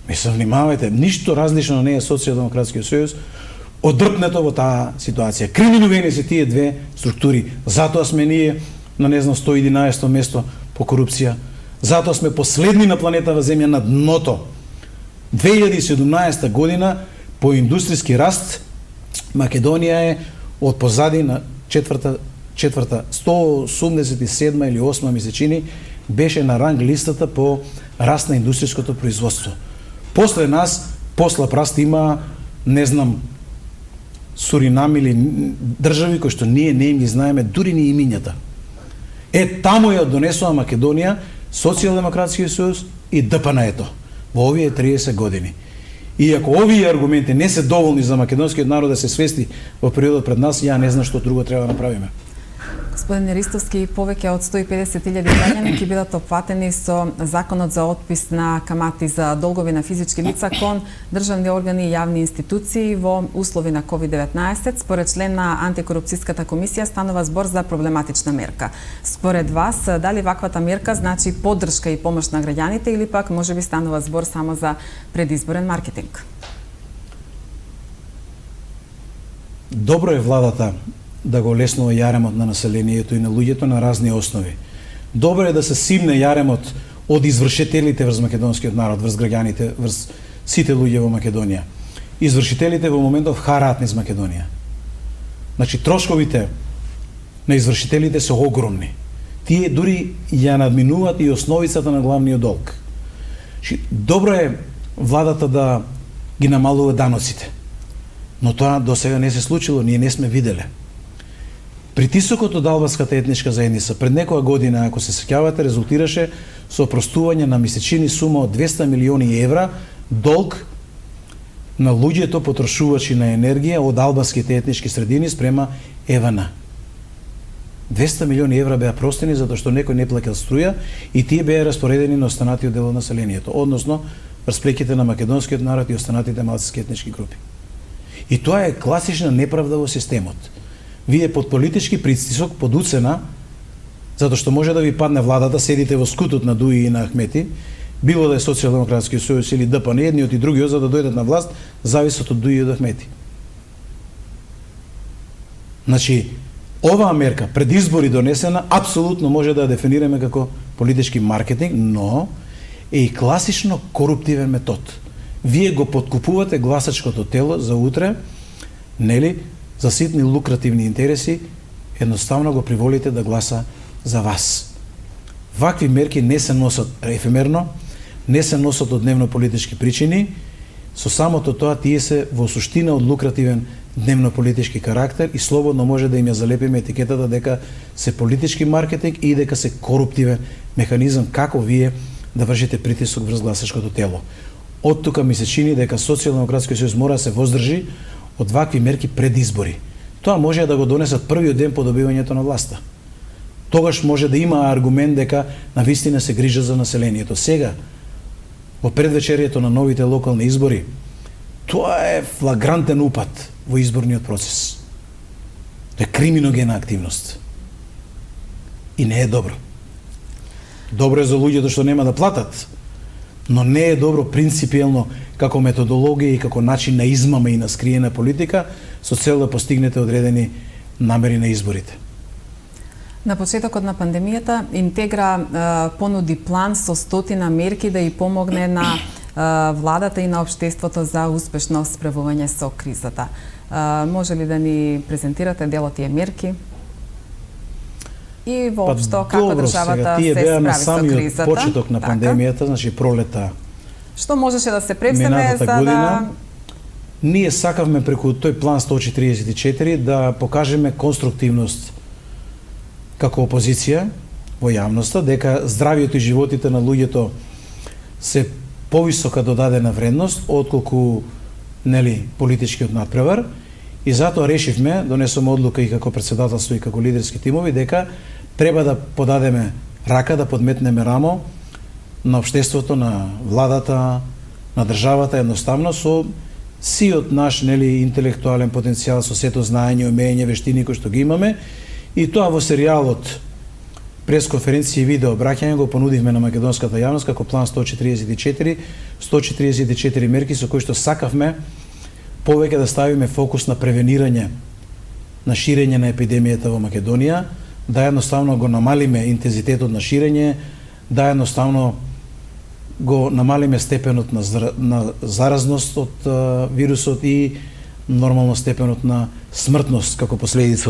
Speaker 2: Мислам, внимавајте, ништо различно не е Социјалдемократскиот сојуз одрпнето во таа ситуација. Криминогени се тие две структури. Затоа сме ние на 111 место по корупција. Затоа сме последни на планетава Земја на дното. 2017 година по индустријски раст Македонија е од позади на четврта 187 или 8 ми се чини, беше на ранг листата по раст на индустријското производство. После нас, послаб раст има, не знам, Суринам или држави кои што ние не им ги знаеме, дури ни имињата. Таму ја донесува Македонија, Социјалдемократскиот сојуз и ДПН-ето во овие 30 години. И ако овие аргументи не се доволни за македонскиот народ да се свести во периодот пред нас, ја не знам што друго треба да направиме.
Speaker 1: Господин Ристовски, повеќе од 150.000 граѓани ќе бидат опфатени со законот за отпис на камати за долгови на физички лица кон државни органи и јавни институции во услови на COVID-19. Според член на антикорупцијската комисија станува збор за проблематична мерка. Според вас, дали ваквата мерка значи поддршка и помош на граѓаните или пак можеби станува збор само за предизборен маркетинг?
Speaker 2: Добро е владата да го леснува јаремот на населението и на луѓето на разни основи. Добро е да се симне јаремот од извршителите врз македонскиот народ, врз граѓаните, врз сите луѓе во Македонија. Извршителите во моментов хараат низ Македонија. Значи, трошковите на извршителите се огромни. Тие дури ја надминуваат и основицата на главниот долг. Значи, добро е владата да ги намалува даноците, но тоа до сега не се случило, ние не сме виделе. Притисокот од албанската етничка заедница пред некоја година, ако се сеќавате, резултираше со опростување на месечини сума од 200 милиони евра долг на луѓето потрошувачи на енергија од албанските етнички средини спрема ЕВН. 200 милиони евра беа простени затоа што некој не плаќал струја и тие беа распоредени на останатиот дел од населението, односно врз плеките на македонскиот народ и останатите малцински етнички групи. И тоа е класична неправда во системот. Вие под политички притисок, под уцена, затоа што може да ви падне владата, седите во скутот на Дуи и на Ахмети, било да е Социјалдемократски сојуз или ДПН, едниот и другиот, за да дојдат на власт, зависат од Дуи и од Ахмети. Значи, оваа мерка, пред избори донесена, апсолутно може да ја дефинираме како политички маркетинг, но е и класично коруптивен метод. Вие го подкупувате гласачкото тело за утре, нели, за ситни лукративни интереси, едноставно го приволите да гласа за вас. Вакви мерки не се носат ефемерно, не се носат од дневно-политички причини, со самото тоа тие се во суштина од лукративен дневно-политички карактер и слободно може да им ја залепиме етикетата дека се политички маркетинг и дека се коруптивен механизам како вие да вршите притисок врз гласачкото тело. Од тука ми се чини дека Социјалдемократскиот сојуз мора да се воздржи од вакви мерки пред избори. Тоа може да го донесат првиот ден по добивањето на власта. Тогаш може да има аргумент дека навистина се грижа за населението. Сега, во предвечерието на новите локални избори, тоа е флагрантен упад во изборниот процес. Тоа е криминогена активност. И не е добро. Добро е за луѓето што нема да платат, но не е добро принципиелно како методологија и како начин на измама и на скриена политика со цел да постигнете одредени намери на изборите.
Speaker 1: На почетокот на пандемијата Интегра понуди план со 100 мерки да и помогне на владата и на општеството за успешно справување со кризата. Може ли да ни презентирате дел од тие мерки? И воопшто како државата се справи со кризата?
Speaker 2: Почеток на пандемијата, значи пролета.
Speaker 1: Што можеше да се представи за
Speaker 2: година, ние сакавме преку тој план 144 да покажеме конструктивност како опозиција во јавноста, дека здравието и животите на луѓето се повисока додадена вредност отколку политичкиот надпревар, и затоа решивме, донесоме одлука и како председателство и како лидерски тимови, дека треба да подадеме рака, да подметнеме рамо на општеството, на владата, на државата, едноставно со сиот наш интелектуален потенцијал, со сето знаење, умење, вештини кои што ги имаме, и тоа во серијалот пресконференција и видео обраќање го понудивме на македонската јавност како план 144 мерки со кои што сакавме повеќе да ставиме фокус на превенирање на ширење на епидемијата во Македонија, да едноставно го намалиме интензитетот на ширење, да едноставно го намалиме степенот на заразност од вирусот и нормално степенот на смртност како последица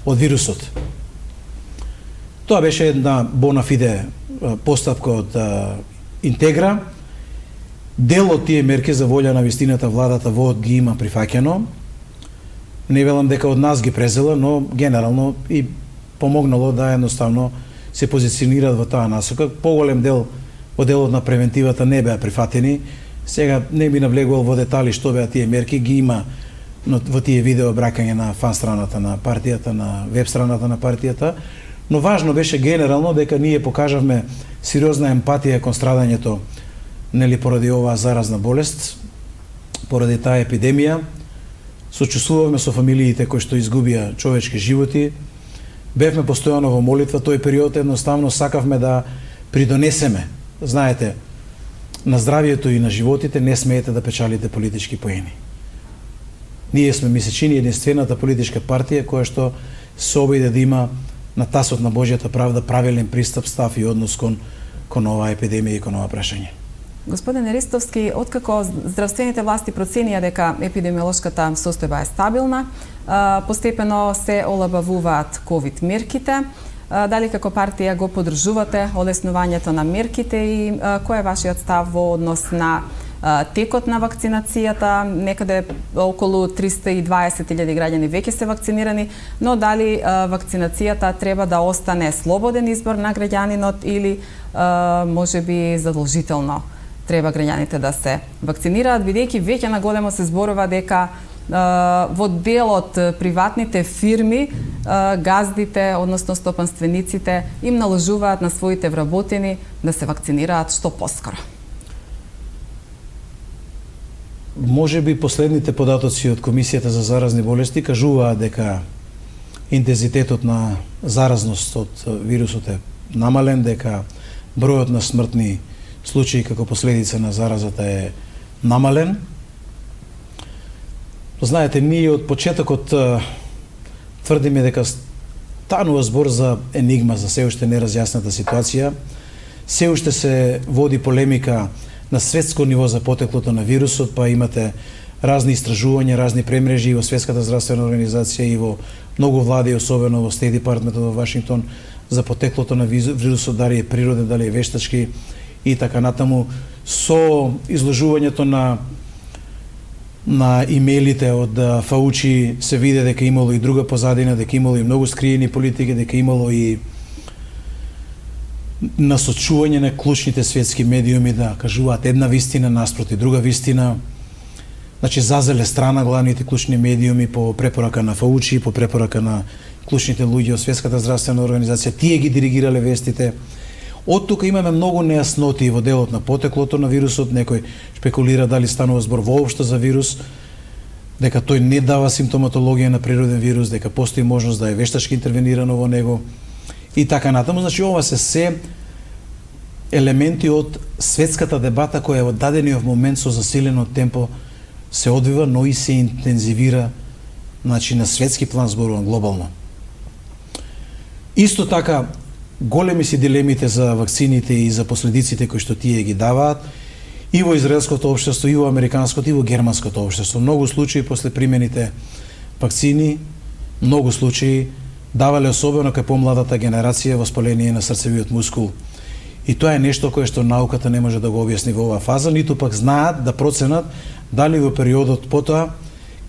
Speaker 2: од вирусот. Тоа беше една bona fide постапка од Интегра. Дел од тие мерки за волја на вистината владата во ги има прифаќено. Не велам дека од нас ги презела, но генерално и помогнало да едноставно се позиционираат во таа насока. Поголем дел од делот на превентивата не беа прифатени. Сега не би навлегувал во детали што беа тие мерки, ги има во тие видео обраќање на фан страната на партијата, на веб страната на партијата. Но важно беше генерално дека ние покажавме сериозна емпатија кон страдањето поради оваа заразна болест, поради таа епидемија. Сочувствувавме со фамилиите кои што изгубија човечки животи. Бевме постојано во молитва, тој период едноставно сакавме да придонесеме. Знаете, на здравието и на животите не смеете да печалите политички поени. Ние сме мисечини единствената политичка партија која што се обиде да има на тасот на Божјата правда правилен пристап, став и однос кон оваа епидемија и кон ова прашање.
Speaker 1: Господин Ристовски, откако здравствените власти проценија дека епидемиолошката состојба е стабилна, постепено се олабавуваат ковид мерките. Дали како партија го поддржувате олеснувањето на мерките и кој е вашиот став во однос на текот на вакцинацијата? Некаде околу 320.000 граѓани веќе се вакцинирани, но дали вакцинацијата треба да остане слободен избор на граѓанинот или можеби задолжително треба граѓаните да се вакцинираат, бидејќи веќе на големо се зборува дека во дел од приватните фирми газдите, односно стопанствениците, им наложуваат на своите вработени да се вакцинираат што поскоро.
Speaker 2: Можеби последните податоци од Комисијата за заразни болести кажуваат дека интензитетот на заразност од вирусот е намален, дека бројот на смртни случаи како последица на заразата е намален. Знаете, ние од почетокот тврдиме дека станува збор за енигма, за се уште неразјасната ситуација. Се уште се води полемика на светско ниво за потеклото на вирусот, па имате разни истражувања, разни премрежи и во Светската здравствена организација и во многу влади, особено во Стейт департментот во Вашингтон, за потеклото на вирусот, дали е природен, дали е вештачки и така натаму. Со изложувањето на имейлите од Фаучи се виде дека имало и друга позадина, дека имало и многу скриени политики, дека имало и насочување на клучните светски медиуми да кажуваат една вистина наспроти друга вистина. Значи, зазеле страна главните клучни медиуми по препорака на Фаучи, по препорака на клучните луѓе од Светската здравствена организација. Тие ги диригирале вестите. Од тука имаме многу нејасноти во делот на потеклото на вирусот. Некој шпекулира дали станува збор воопшто за вирус, дека тој не дава симптоматологија на природен вирус, дека постои можност да е вештачки интервенирано во него и така натаму. Значи, ова се елементи од светската дебата која во дадениот момент со засилено темпо се одвива, но и се интензивира, значи на светски план зборувам, глобално. Исто така, големи си дилемите за вакцините и за последиците кои што тие ги даваат и во израелското општество, и во американското, и во германското општество. Многу случаи после примените вакцини, многу случаи давале особено кај помладата генерација воспаление на срцевиот мускул. И тоа е нешто кое што науката не може да го објасни во оваа фаза, ниту пак знаат да проценат дали во периодот потоа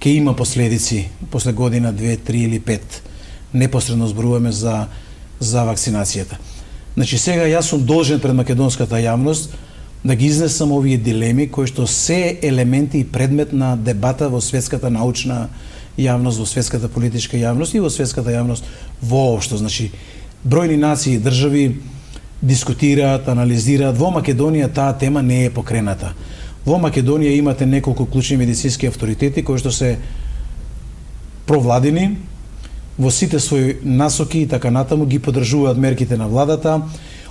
Speaker 2: ќе има последици после година, 2, 3 или 5. Непосредно зборуваме за вакцинацијата. Значи, сега јас сум должен пред македонската јавност да ги изнесам овие дилеми кои што се елементи и предмет на дебата во светската научна јавност, во светската политичка јавност и во светската јавност воопшто. Значи, бројни нации и држави дискутираат, анализираат. Во Македонија таа тема не е покрената. Во Македонија имате неколку клучни медицински авторитети кои што се провладини, во сите своји насоки и така натаму ги поддржуваат мерките на владата,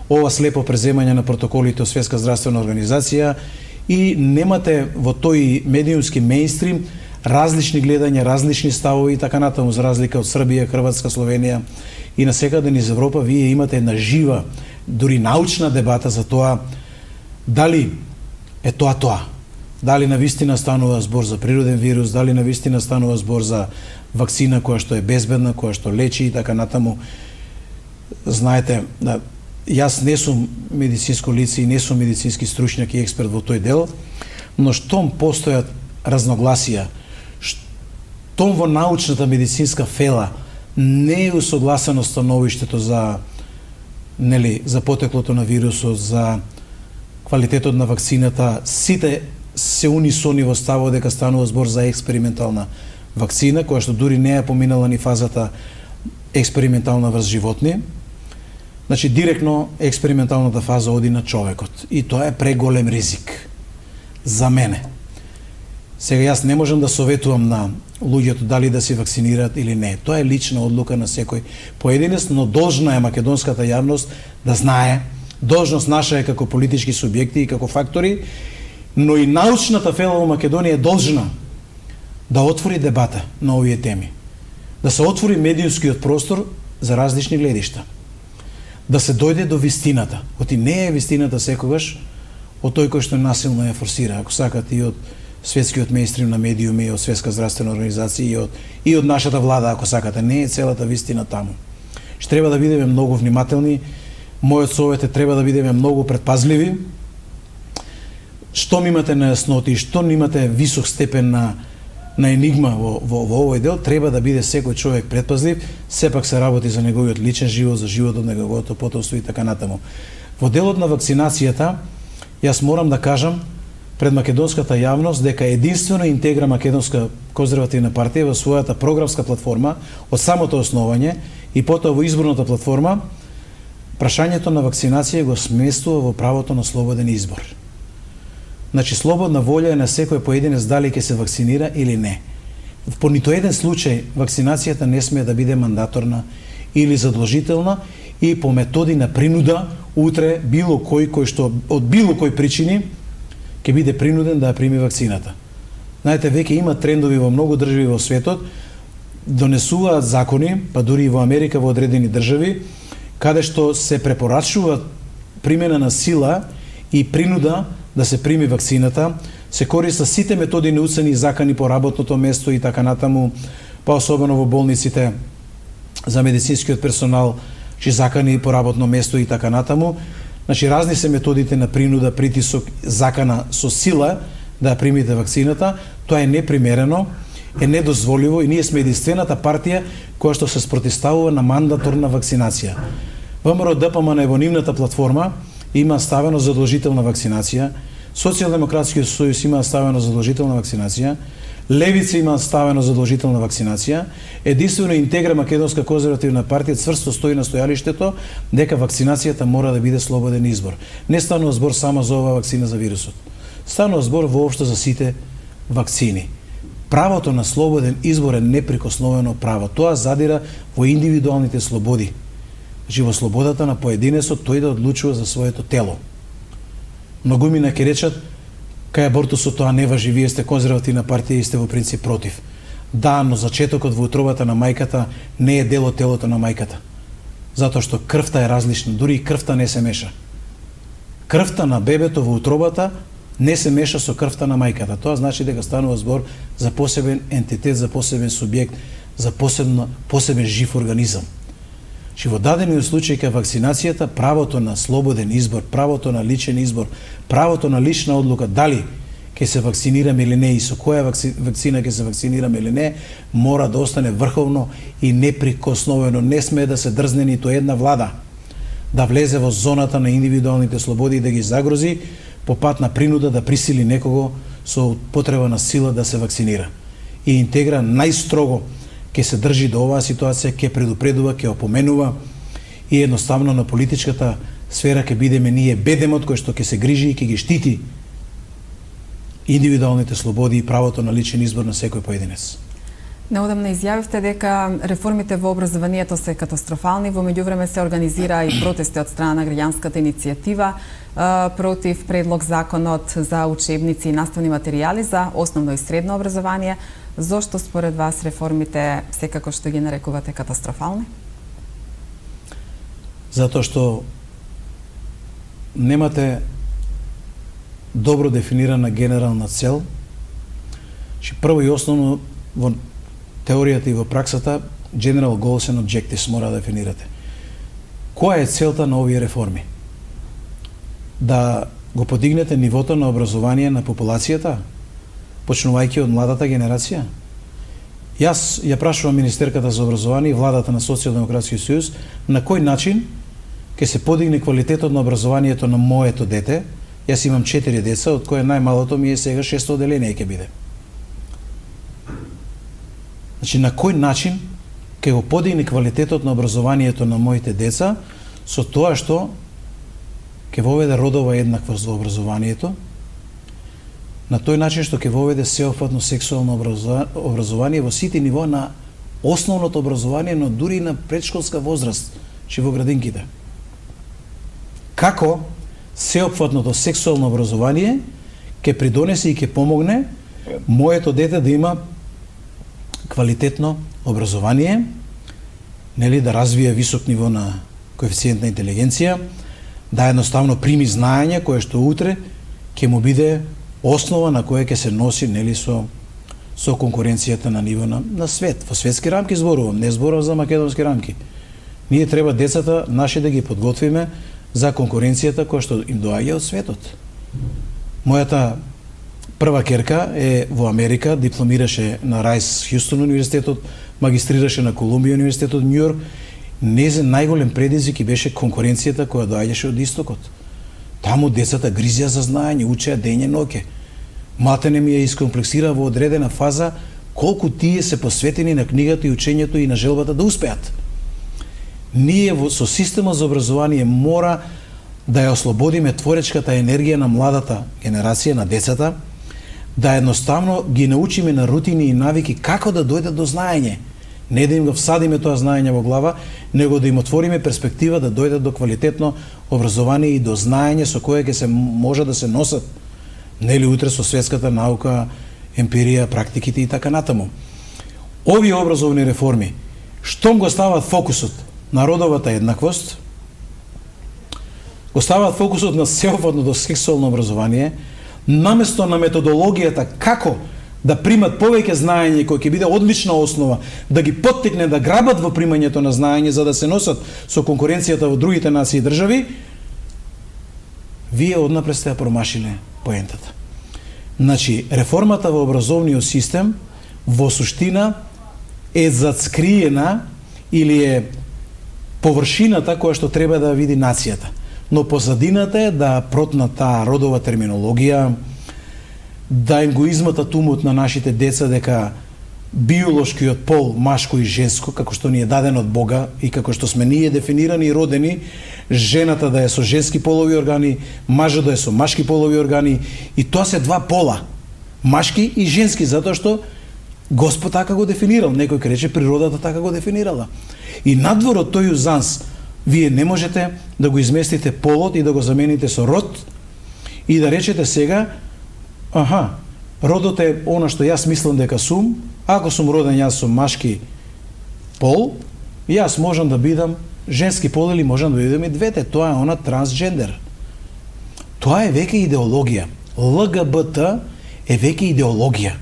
Speaker 2: ова слепо преземање на протоколите од Светска здравствена организација и немате во тој медиумски мејнстрим различни гледања, различни ставови и така натаму, за разлика од Србија, Хрватска, Словенија и насекаде низ Европа, вие имате една жива, дури научна дебата за тоа дали е тоа. Дали навистина станува збор за природен вирус, дали навистина станува збор за вакцина која што е безбедна, која што лечи и така натаму. Знаете, јас не сум медицинско лице и не сум медицински стручњак и експерт во тој дел, но штом постојат разногласија, штом во научната медицинска фела не е усогласено становиштето за потеклото на вирусот, за квалитетот на вакцината, сите се унисони во ставот дека станува збор за експериментална вакцина, која што дури не е поминала ни фазата експериментална врз животни. Значи, директно експерименталната фаза оди на човекот. И тоа е преголем ризик за мене. Сега, јас не можам да советувам на луѓето дали да се вакцинираат или не. Тоа е лична одлука на секој поединец, но должна е македонската јавност да знае, должност наша е како политички субјекти и како фактори, но и научната фела во Македонија е должна да отвори дебата на овие теми. Да се отвори медиумскиот простор за различни гледишта. Да се дојде до вистината. Оти не е вистината секогаш од тој кој што насилно ја форсира, ако сакат и од светскиот мејнстрим на медиуми, од Светска здравствена организација и од нашата влада, ако сакате. Не е целата вистина таму. Што треба да бидеме многу внимателни. Мојот совет е треба да бидеме многу предпазливи. Штом имате нејасноти, штом имате висок степен на енигма во овој дел, треба да биде секој човек предпазлив, сепак се работи за неговиот личен живот, за животот на неговото потомство и така натаму. Во делот на вакцинацијата, јас морам да кажам пред македонската јавност дека единствено интегра Македонска конзервативна партија во својата програмска платформа од самото основање и потоа во изборната платформа прашањето на вакцинација го сместува во правото на слободен избор. Значи, слободна волја е на секој поединец дали ќе се вакцинира или не. По нито еден случај вакцинацијата не смее да биде мандаторна или задолжителна и по методи на принуда утре било кој што од било кој причини ќе биде принуден да ја прими вакцината. Знаете, веќе има трендови во многу држави во светот, донесуваат закони, па дури и во Америка во одредени држави, каде што се препорачува примена на сила и принуда да се прими вакцината, се користат сите методи научени и закани по работното место и така натаму, па особено во болниците за медицинскиот персонал, че закани по работно место и така натаму. Значи, разни се методите на принуда, притисок, закана со сила да примите вакцината. Тоа е непримерено, е недозволиво и ние сме единствената партија која што се спротивставува на мандаторна вакцинација. ВМРО ДПМН во нивната платформа има ставено задолжителна вакцинација, Социјалдемократскиот сојуз има ставено задолжителна вакцинација, Левица има ставено задолжителна вакцинација, единствено Интегра Македонска конзервативна партија цврсто стои на стојалиштето дека вакцинацијата мора да биде слободен избор. Не станува збор само за оваа вакцина за вирусот. Станува збор воопшто за сите вакцини. Правото на слободен избор е неприкосновено право. Тоа задира во индивидуалните слободи. Значи, во слободата на поединецот тој да одлучува за своето тело. Многумина ќе речат, кај абортусот тоа не важи, вие сте конзервативна партија и сте во принцип против. Да, но зачетокот во утробата на мајката не е дел од телото на мајката. Затоа што крвта е различна, дури и крвта не се меша. Крвта на бебето во утробата не се меша со крвта на мајката. Тоа значи дека станува збор за посебен ентитет, за посебен субјект, за посебен жив организам. Че во дадениот случај кај вакцинацијата, правото на слободен избор, правото на личен избор, правото на лична одлука дали ќе се вакцинираме или не и со која вакцина ќе се вакцинираме или не, мора да остане врховно и неприкосновено. Не смее да се дрзне ниту една влада да влезе во зоната на индивидуалните слободи и да ги загрози по пат на принуда да присили некого со потреба на сила да се вакцинира. И Интегра најстрого ќе се држи до оваа ситуација, ќе предупредува, ќе опоменува и едноставно на политичката сфера ќе бидеме ние бедемот кој што ќе се грижи и ќе ги штити индивидуалните слободи и правото на личен избор на секој поединец.
Speaker 1: Неодамна изјавивте дека реформите во образованието се катастрофални, во меѓувреме се организира и протести од страна на граѓанската иницијатива против предлог законот за учебници и наставни материјали за основно и средно образование. Зошто според вас реформите секако што ги нарекувате катастрофални?
Speaker 2: Затоа што немате добро дефинирана генерална цел. Прво и основно во теоријата и во праксата general goals and objectives мора да дефинирате. Која е целта на овие реформи? Да го подигнете нивото на образование на популацијата, почнувајќи од младата генерација? Јас ја прашувам Министерката за образование и владата на Социјалдемократскиот сојуз на кој начин ќе се подигне квалитетот на образованието на моето дете. Јас имам 4 деца, од кои најмалото ми е сега 6 оделение ќе биде. Значи, на кој начин ќе го подигне квалитетот на образованието на моите деца со тоа што ќе воведе родова еднаквост во образованието, на тој начин што ќе воведе сеопфатно сексуално образование во сите ниво на основното образование, но дури и на предшколска возраст, во градинките. Како сеопфатното сексуално образование ќе придонесе и ќе помогне моето дете да има квалитетно образование, нели, да развие висок ниво на коефициент на интелигенција, да едноставно прими знаење кое што утре ќе му биде основа на која ќе се носи, нели, со конкуренцијата на ниво на свет. Во светски рамки зборувам, не зборувам за македонски рамки. Ние треба децата наши да ги подготвиме за конкуренцијата која што им доаѓа од светот. Мојата прва керка е во Америка, дипломираше на Райс Хјустон универзитетот, магистрираше на Колумбија универзитетот Њујорк. Незин најголем предизвик и беше конкуренцијата која доаѓаше од истокот. Таму децата гризеа за знаење, учеа дење ноќе. Матене ми ја искомплексира во одредена фаза колку тие се посветени на книгата и учењето и на желбата да успеат. Ние со системот за образование мора да ја ослободиме творечката енергија на младата генерација, на децата, да едноставно ги научиме на рутини и навики како да дојдат до знаење. Не да им го всадиме тоа знаење во глава, него да им отвориме перспектива да дојдат до квалитетно образование и до знаење со кое ќе се може да се носат, нели, утре со светската наука, емпирија, практиките и така натаму. Овие образовни реформи, штом го стават фокусот на родовата еднаквост, го стават фокусот на сеопфатното сексуално образование, наместо на методологијата како да примат повеќе знаење кој ќе биде одлична основа, да ги поттикне да грабат во примањето на знаење за да се носат со конкуренцијата во другите нации и држави, вие однапред сте ја промашиле поентата. Значи, реформата во образовниот систем во суштина е зацкриена или е површината која што треба да види нацијата. Но позадината е да протнат таа родова терминологија, да им го изматат умот на нашите деца дека биолошкиот пол, машко и женско, како што ни е даден од Бога и како што сме ние дефинирани и родени, жената да е со женски полови органи, мажот да е со машки полови органи, и тоа се два пола, машки и женски, затоа што Господ така го дефинирал, некој ќе рече природата така го дефинирала. И надвор од тој узанс, вие не можете да го изместите полот и да го замените со род и да речете сега, родот е она што јас мислам дека сум, ако сум роден јас со машки пол, јас можам да бидам женски пол или можам да бидам и двете. Тоа е она трансджендер. Тоа е веќе идеологија. ЛГБТ е веќе идеологија.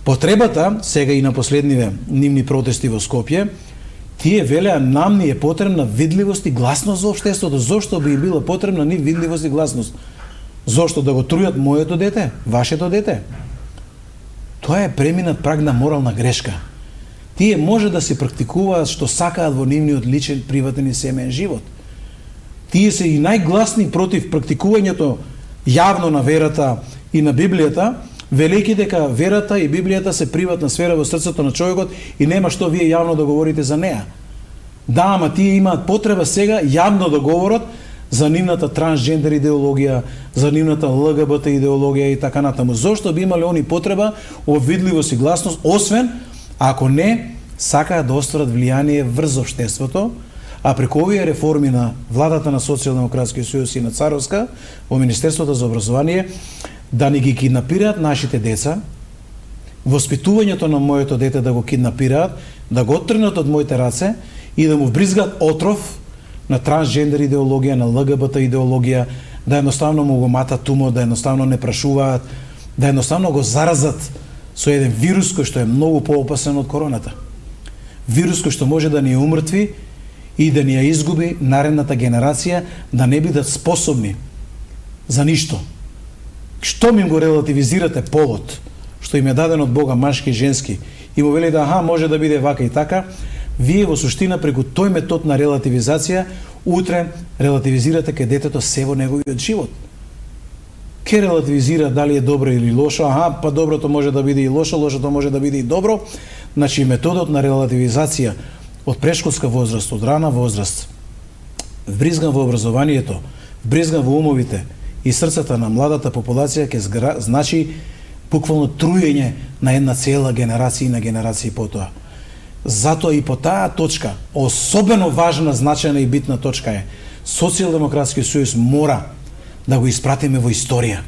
Speaker 2: Потребата, сега и на последниве нивни протести во Скопје, тие велеа нам ни е потребна видливост и гласност за општеството. Зошто би била потребна ни видливост и гласност? Зошто да го трујат моето дете, вашето дете? Тоа е преминат праг на морална грешка. Тие може да се практикуваат што сакаат во нивниот личен, приватен и семеен живот. Тие се и најгласни против практикувањето јавно на верата и на Библијата, велејќи дека верата и Библијата се приватна сфера во срцето на човекот и нема што вие јавно да говорите за неа. Да, ама тие имаат потреба сега јавно да говорат за нивната трансджендер идеологија, за нивната ЛГБТ идеологија и така натаму. Зошто би имале они потреба во видливост и гласност, освен ако не сакаат да остварат влијание врз општеството, а преку овие реформи на владата на Социјалдемократскиот сојуз и на Царовска во Министерството за образование да ни ги киднапираат нашите деца, воспитувањето на моето дете да го киднапираат, да го оттргнат од моите раце и да му вбризгаат отров на трансджендер идеологија, на ЛГБТ идеологија, да едноставно му го матат тумот, да едноставно не прашуваат, да едноставно го заразат со еден вирус кој што е многу поопасен од короната. Вирус кој што може да ни умртви и да ни ја изгуби наредната генерација, да не бидат способни за ништо. Што им го релативизирате полот, што им е даден од Бога машки и женски, и му вели да може да биде вака и така, вие во суштина преку тој метод на релативизација утре релативизирате кај детето се во неговиот живот. Ке релативизира дали е добро или лошо, па доброто може да биде и лошо, лошото може да биде и добро. Значи методот на релативизација од прешколска возраст, од рана возраст, вбризган во образованието, вбризган во умовите и срцата на младата популација ќе значи буквално труење на една цела генерација и на генерации потоа. Затоа и по таа точка, особено важна, значајна и битна точка е, Социјалдемократскиот сојуз мора да го испратиме во историја.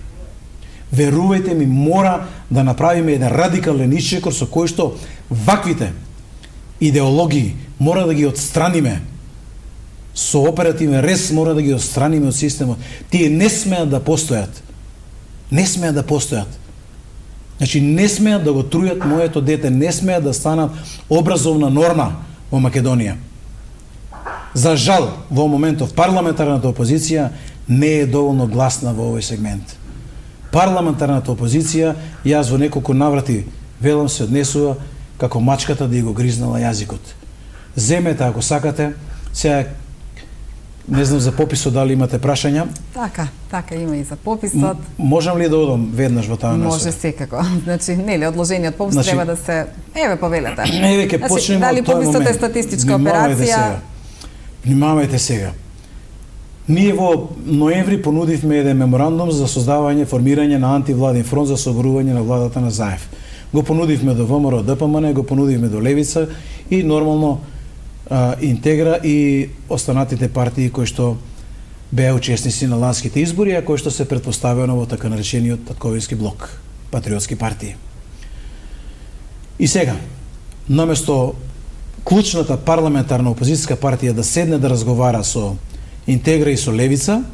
Speaker 2: Верувајте ми, мора да направиме еден радикален исчекор со кој што ваквите идеологии мора да ги отстраниме. Со оперативен рез мора да ги отстраниме од системот. Тие не смеат да постојат. Не смеат да постојат. Значи, не смеат да го трујат моето дете, не смеат да станат образовна норма во Македонија. За жал, во моментов парламентарната опозиција не е доволно гласна во овој сегмент. Парламентарната опозиција, јас во неколку наврати велам се однесува како мачката да ја го гризнала јазикот. Земете ако сакате, сега не знам за пописот дали имате прашања.
Speaker 1: Така има и за пописот.
Speaker 2: Можам ли да одам веднаш во таа насока?
Speaker 1: Може секако. Значи, нели одложениот попис треба да се повелете.
Speaker 2: Еве ќе почнеме
Speaker 1: дали
Speaker 2: од тој момент.
Speaker 1: Дали пописот е статистичка операција?
Speaker 2: Внимавајте сега. Ние во ноември понудивме еден меморандум за создавање, формирање на антивладин фронт за соборување на владата на Заев. Го понудивме до ВМРО ДПМН, го понудивме до Левица и нормално Интегра и останатите партии кои што беа учесници на ланските избори, а кои што се претпоставено во така наречениот татковински блок, патриотски партии. И сега, наместо клучната парламентарна опозицијска партија да седне да разговара со Интегра и со Левица,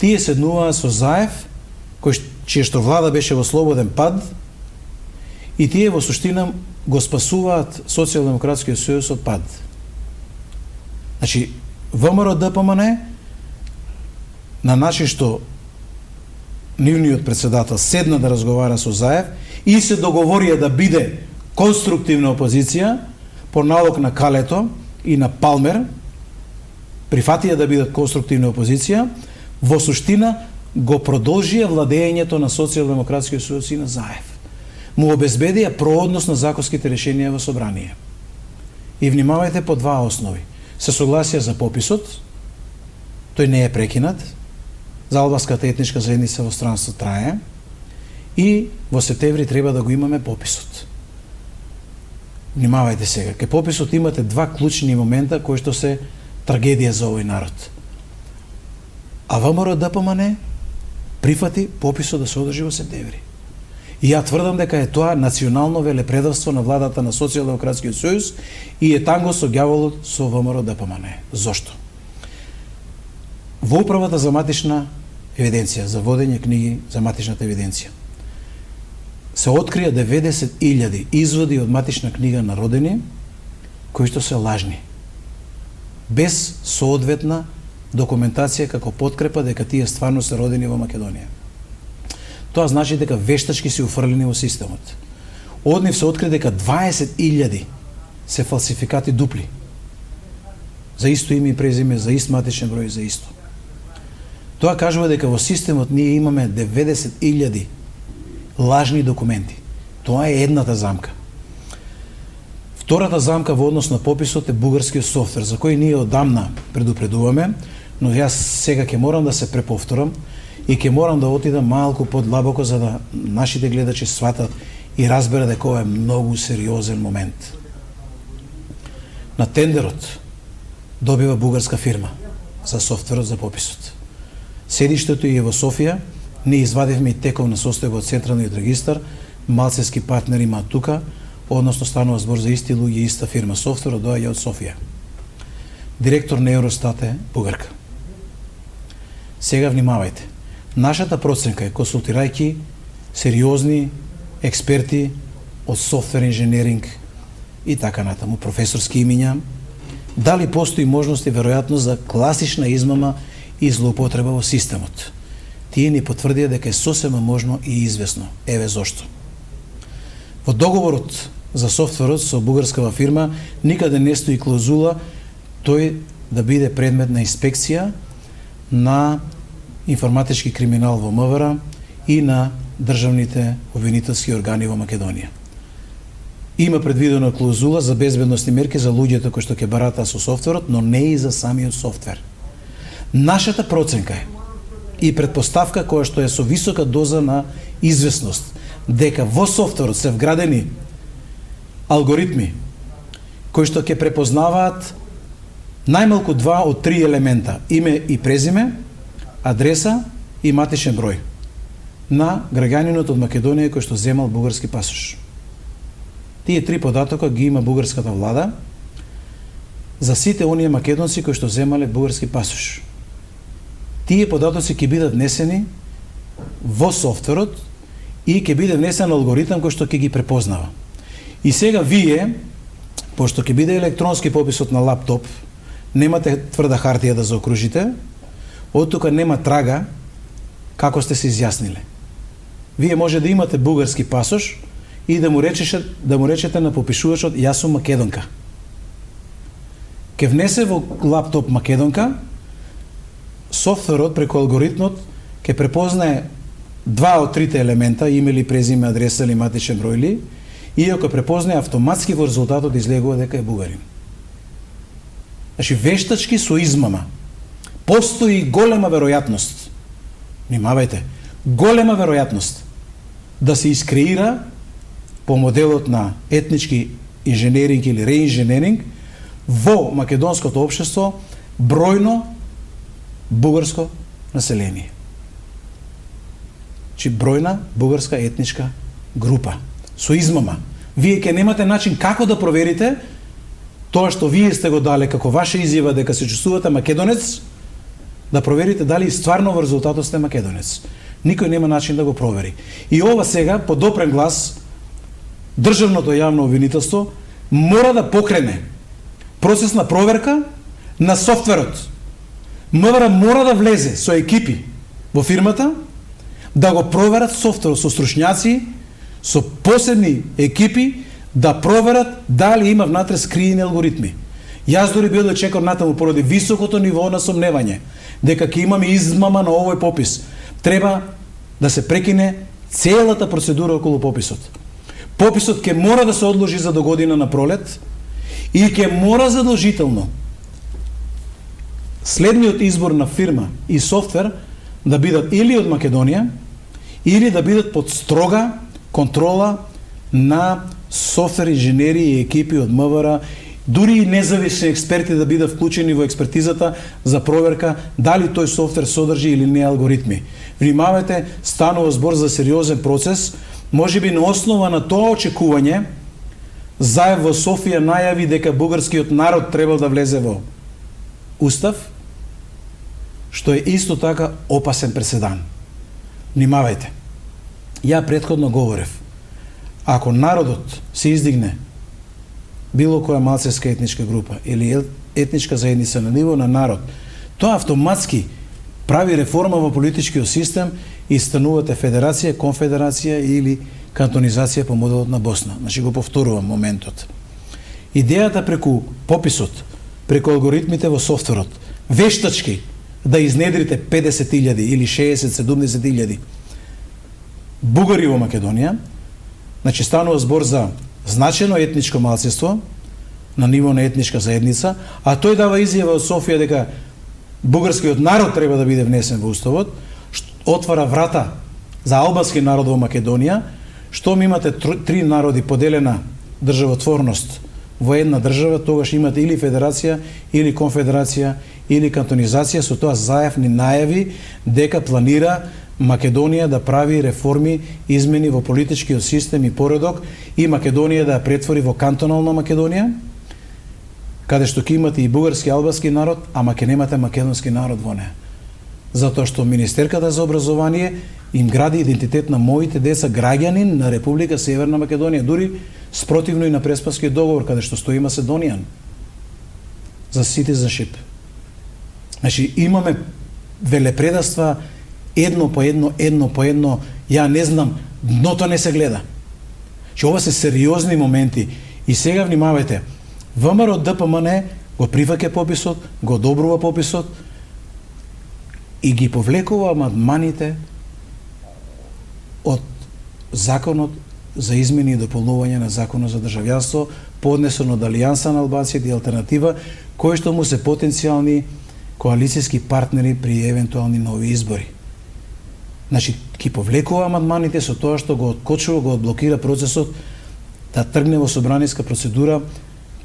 Speaker 2: тие седнуваа со Заев, чија што влада беше во слободен пад, и тие во суштина го спасуваат Социјалдемократскиот сојуз од пад. Значи, ВМРО ДПМН на начин што нивниот председател седна да разговара со Заев и се договорија да биде конструктивна опозиција по налог на Калето и на Палмер, прифатија да бидат конструктивна опозиција, во суштина го продолжија владењето на Социјалдемократскиот сојуз и на Заев. Му обезбедија проодност на законските решенија во собрание. И внимавајте по два основи. Се согласија за пописот, тој не е прекинат, за албанската етничка заедница во странство трае, и во септември треба да го имаме пописот. Внимавајте сега, кај пописот имате два клучни момента кои што се трагедија за овој народ. А ВМРО ДПМН прифати пописот да се одржи во септември. И ја тврдам дека е тоа национално велепредавство на владата на Социјалдемократскиот сојуз и е танго со ѓаволот со ВМРО ДПМН. Зошто? Во управата за матична евиденција, за водење книги за матичната евиденција, се открија 90.000 изводи од матична книга на родени, кои што се лажни. Без соодветна документација како подкрепа дека тие стварно се родени во Македонија. Тоа значи дека вештачки се уфрлени во системот. Од нив се откри дека 20.000 се фалсификати дупли. За исто име и презиме, за ист матичен број, за исто. Тоа кажува дека во системот ние имаме 90.000 лажни документи. Тоа е едната замка. Втората замка во однос на пописот е бугарскиот софтвер, за кој ние одамна предупредуваме, но јас сега ќе морам да се преповторам и ќе морам да отидам малку подлабоко за да нашите гледачи сватат и разберат дека ова е многу сериозен момент. На тендерот добива бугарска фирма за софтверот за пописот. Седиштето е во Софија, ние извадивме и тековна состојба од Централниот регистар, малцевски партнери имаат тука, односно станува збор за исти луѓе и иста фирма. Софтверот доаѓа од Софија. Директор на Евростат е бугарка. Сега внимавајте. Нашата проценка е консултирајќи сериозни експерти од софтвер инженеринг и така натаму, професорски имиња, дали постои можност и веројатност за класична измама и злоупотреба во системот. Тие ни потврдија дека е сосема можно и известно. Еве зошто. Во договорот за софтверот со бугарскава фирма никаде не стои клаузула тој да биде предмет на инспекција на информатички криминал во МВР и на државните обвинителски органи во Македонија. Има предвидена клаузула за безбедносни мерки за луѓето кои што ќе баратаа со софтверот, но не и за самиот софтвер. Нашата проценка е и предпоставка која што е со висока доза на известност дека во софтверот се вградени алгоритми кои што ќе препознаваат најмалку 2 од 3 елемента: име и презиме, адреса и матичен број на граѓанинот од Македонија кој што земал бугарски пасош. Тие 3 податока ги има бугарската влада за сите оние македонци кои што земале бугарски пасош. Тие податоци ќе бидат внесени во софтверот и ќе биде внесен алгоритам кој што ќе ги препознава. И сега вие, пошто ќе биде електронски пописот на лаптоп, немате тврда хартија да заокружите, од тука нема трага како сте се изјасниле. Вие може да имате бугарски пасош и да му речете на попишувачот: јас сум македонка. Ке внесе во лаптоп македонка, софтверот преку алгоритмот ќе препознае 2 од 3 елемента: име или презиме, адреса или матичен број ли, и ако препознае, автоматски во резултатот излегува дека е бугарин. Значи, вештачки со измама. Постои голема веројатност, внимавајте, голема веројатност да се искреира по моделот на етнички инженеринг или реинженеринг во македонското општество бројно бугарско население. Чи бројна бугарска етничка група со измама. Вие ќе немате начин како да проверите тоа што вие сте го дале како ваша изјава дека се чувствувате македонец, да проверите дали стварно во резултатот сте македонец. Никој нема начин да го провери. И ова сега, по допрен глас, државното јавно обвинителство мора да покрене процес на проверка на софтверот. МВР мора да влезе со екипи во фирмата, да го проверат софтверот со стручњаци, со посебни екипи, да проверат дали има внатре скриени алгоритми. Јас дори бил да чекам натаму поради високото ниво на сомневање дека ќе имаме измама на овој попис. Треба да се прекине целата процедура околу пописот. Пописот ќе мора да се одложи за до година на пролет и ќе мора задолжително следниот избор на фирма и софтвер да бидат или од Македонија, или да бидат под строга контрола на софтвер инженери и екипи од МВР, дури и независни експерти да бидат вклучени во експертизата за проверка дали тој софтвер содржи или не алгоритми. Внимавајте, станува збор за сериозен процес, можеби на основа на тоа очекување, Заев во Софија најави дека бугарскиот народ требал да влезе во Устав, што е исто така опасен преседан. Внимавајте, ја претходно говорев, ако народот се издигне било која малцевска етничка група или етничка заедница на ниво на народ, тоа автоматски прави реформа во политичкиот систем и станувате федерација, конфедерација или кантонизација по моделот на Босна. Значи го повторувам моментот. Идејата преку пописот, преку алгоритмите во софтверот, вештачки да изнедрите 50.000 или 60-70.000 бугари во Македонија, значи станува збор за значено етничко малцинство на ниво на етничка заедница, а тој дава изјава од Софија дека бугарскиот народ треба да биде внесен во уставот, отвара врата за албански народ во Македонија, што ми имате три народи поделена државотворност во една држава, тогаш имате или федерација, или конфедерација, или кантонизација. Со тоа Заев ни најави дека планира Македонија да прави реформи, измени во политичкиот систем и поредок и Македонија да ја претвори во кантонална Македонија, каде што ќе имате и бугарски и албански народ, ама ќе немате македонски народ во неа. Затоа што Министерката за образование им гради идентитет на моите деца граѓанин на Република Северна Македонија, дури спротивно и на Преспанскиот договор, каде што стои Macedonian за citizenship. Значи, имаме велепредавства едно по едно, ја не знам, дното не се гледа. Че ова се сериозни моменти. И сега внимавајте, ВМРО ДПМН го прифаќа пописот, го одобрува пописот и ги повлекува амандманите од законот за измени и дополнување на законот за државјанство, поднесен од Алијанса на албанците и Алтернатива, кои што му се потенцијални коалицијски партнери при евентуални нови избори. Значи, ги повлекува амандманите со тоа што го откочува, го одблокира процесот да тргне во собраниска процедура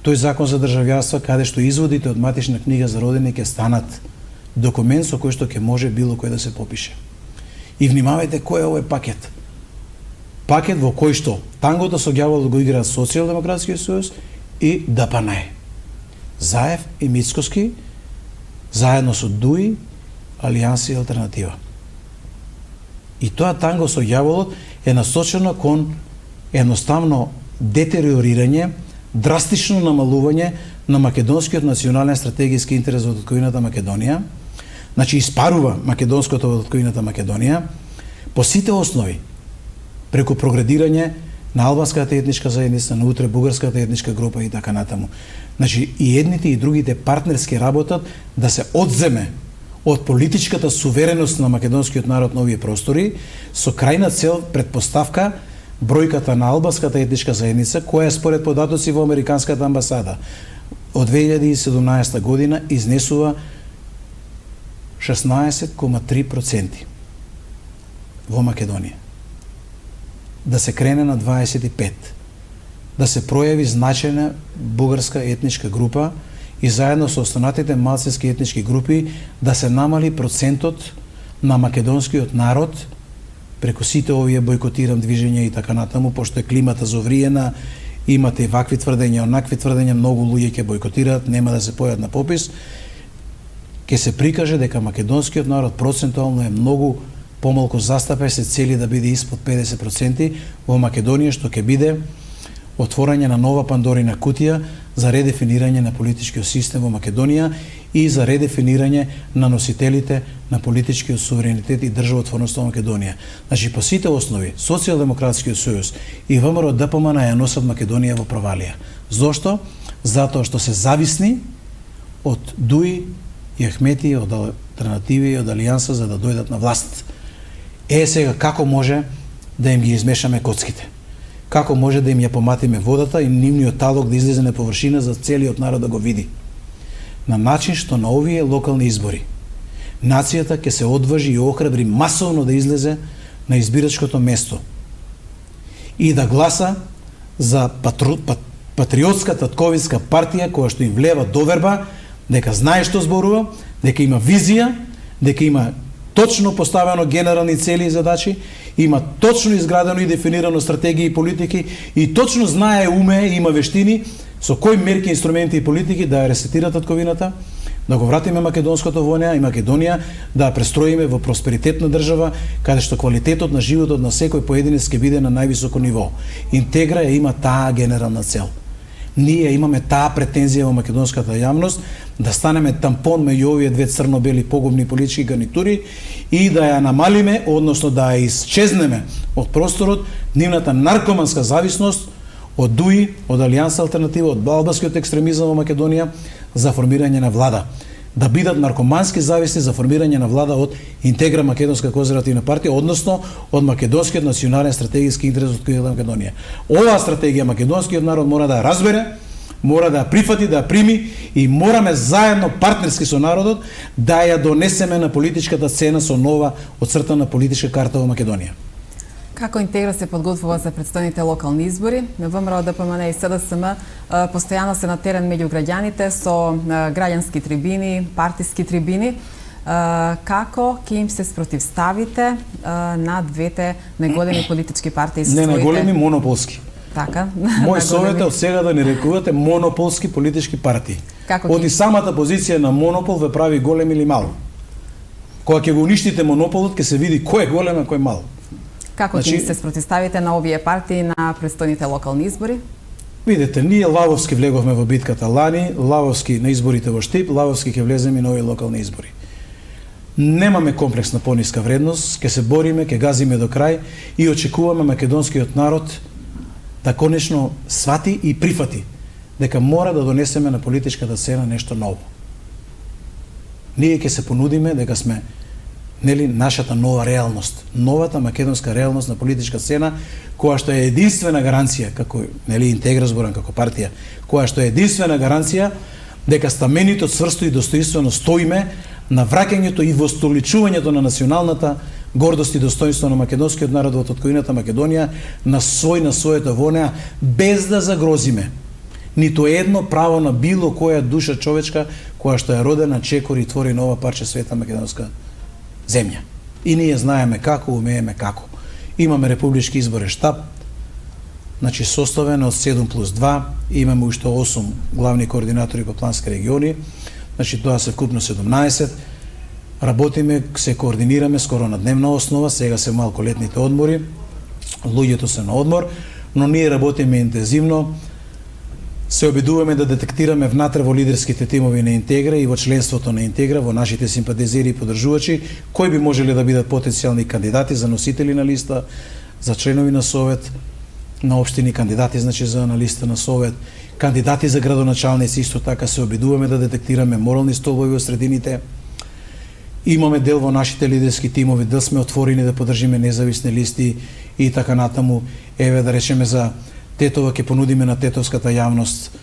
Speaker 2: тој закон за државјанство, каде што изводите од матична книга за родење ќе станат документ со кој што ќе може било кој да се попише. И внимавајте кој е овој пакет. Пакет во кој што тангото со ѓаволот го играат Социјалдемократскиот сојуз и ДПН. Заев и Мицкоски, заедно со ДУИ, Алијанса и Алтернатива. И тоа танго со ѓаволот е насочено кон едноставно детериорирање, драстично намалување на македонскиот национален стратегиски интерес во татковината Македонија, значи испарува македонското во татковината Македонија по сите основи, преку проградирање на албанската етничка заедница, на утре бугарската етничка група и така натаму. Значи и едните и другите партнерски работат да се одземе од политичката сувереност на македонскиот народ на овие простори со крајна цел предпоставка бројката на албанската етничка заедница, која според податоци во Американската амбасада од 2017 година изнесува 16,3% во Македонија. Да се крене на 25%, да се пројави значајна бугарска етничка група и заедно со останатите малцински етнички групи да се намали процентот на македонскиот народ преку сите овие бойкотирам движења и така натаму, пошто е климата зовриена, имате и вакви тврдења, онакви тврдења, многу луѓе ќе бойкотираат, нема да се појават на попис, ќе се прикаже дека македонскиот народ процентуално е многу помалку застапен, се цели да биде испод 50% во Македонија, што ќе биде отворање на нова Пандорина кутија за редефинирање на политичкиот систем во Македонија и за редефинирање на носителите на политичкиот суверенитет и државотворност во Македонија. Значи, по сите основи, Социјалдемократскиот сојуз и ВМРО ДПМН ја носат Македонија во провалија. Зошто? Затоа што се зависни од ДУИ и Ахмети, од Алтернативи и од Алијанса за да дојдат на власт. Сега, како може да им ги измешаме коцките? Како може да им ја поматиме водата и нивниот талок да излезе на површина за целиот народ да го види? На начин што на овие локални избори нацијата ќе се одважи и охрабри масовно да излезе на избирачкото место и да гласа за патриотска татковинска партија која што им влева доверба дека знае што зборува, дека има визија, дека има точно поставено генерални цели и задачи, има точно изградено и дефинирано стратегии и политики и точно знае, умее, има вештини со кои мерки, инструменти и политики да ја ресетира татковината, да го вратиме македонското во неа и Македонија да ја престроиме во просперитетна држава, каде што квалитетот на животот на секој поединец ќе биде на највисоко ниво. Интегра има таа генерална цел. Ние имаме таа претензија во македонската јавност да станеме тампон меѓу овие две црно-бели погубни политички гарнитури и да ја намалиме, односно да ја исчезнеме од просторот нивната наркоманска зависност од ДУИ, од Алијанса Алтернатива, од албанскиот екстремизам во Македонија за формирање на влада. да бидат наркомански зависни за формирање на влада од Интегра Македонска конзервативна партија, односно од македонскиот национален стратегиски интерес од Македонија. Оваа стратегија македонскиот народ мора да ја разбере, мора да ја прифати, да ја прими и мораме заедно партнерски со народот да ја донесеме на политичката сцена со нова оцртана политичка карта во Македонија.
Speaker 1: Како Интегра се подготвува за предстојните локални избори? ВМРО, ДПМН и СДСМ постојано се на терен меѓу граѓаните со граѓански трибини, партиски трибини. Како ќе им се спротивставите на двете најголеми политички партии со
Speaker 2: своите... Не најголеми, монополски.
Speaker 1: Така.
Speaker 2: Мој совет е од сега да не рекувате монополски политички партии. Оди самата позиција на монопол ве прави голем или мал. Кога ќе го уништите монополот, ќе се види кој е голем, а кој е мал.
Speaker 1: Како ќе се спротивставите на овие партии на престојните локални избори?
Speaker 2: Видете, ние лавовски влеговме во битката лани, лавовски на изборите во Штип, лавовски ќе влеземе и на овие локални избори. Немаме комплекс на пониска вредност, ќе се бориме, ќе газиме до крај и очекуваме македонскиот народ да конечно свати и прифати дека мора да донесеме на политичката сцена нешто ново. Ние ќе се понудиме дека сме нашата нова реалност, новата македонска реалност на политичка сцена, која што е единствена гаранција, како Интегра зборам како партија, која што е единствена гаранција дека стаменито, цврсто и достоинствено стоиме на враќањето и востоличувањето на националната гордост и достоинство на македонскиот народ во татковината Македонија на својата вонеа, без да загрозиме ниту едно право на било која душа човечка која што е родена, чекори и твори нова парче света македонска земја. И ние знаеме како, умееме како. Имаме републички изборен штаб, значи составен од 7+2, имаме уште 8 главни координатори по плански региони, значи тоа се вкупно 17, работиме, се координираме скоро на дневна основа, сега се малку летните одмори, луѓето се на одмор, но ние работиме интензивно, се обидуваме да детектираме внатре во лидерските тимови на Интегра и во членството на Интегра, во нашите симпатизери и подржувачи, кои би можеле да бидат потенцијални кандидати за носители на листа, за членови на совет, на општини кандидати, значи за на листа на совет, кандидати за градоначалници, исто така се обидуваме да детектираме морални столбови во средините. Имаме дел во нашите лидерски тимови да сме отворени да поддржиме независни листи и така натаму. Еве да речеме за Тетова ќе понудиме на тетовската јавност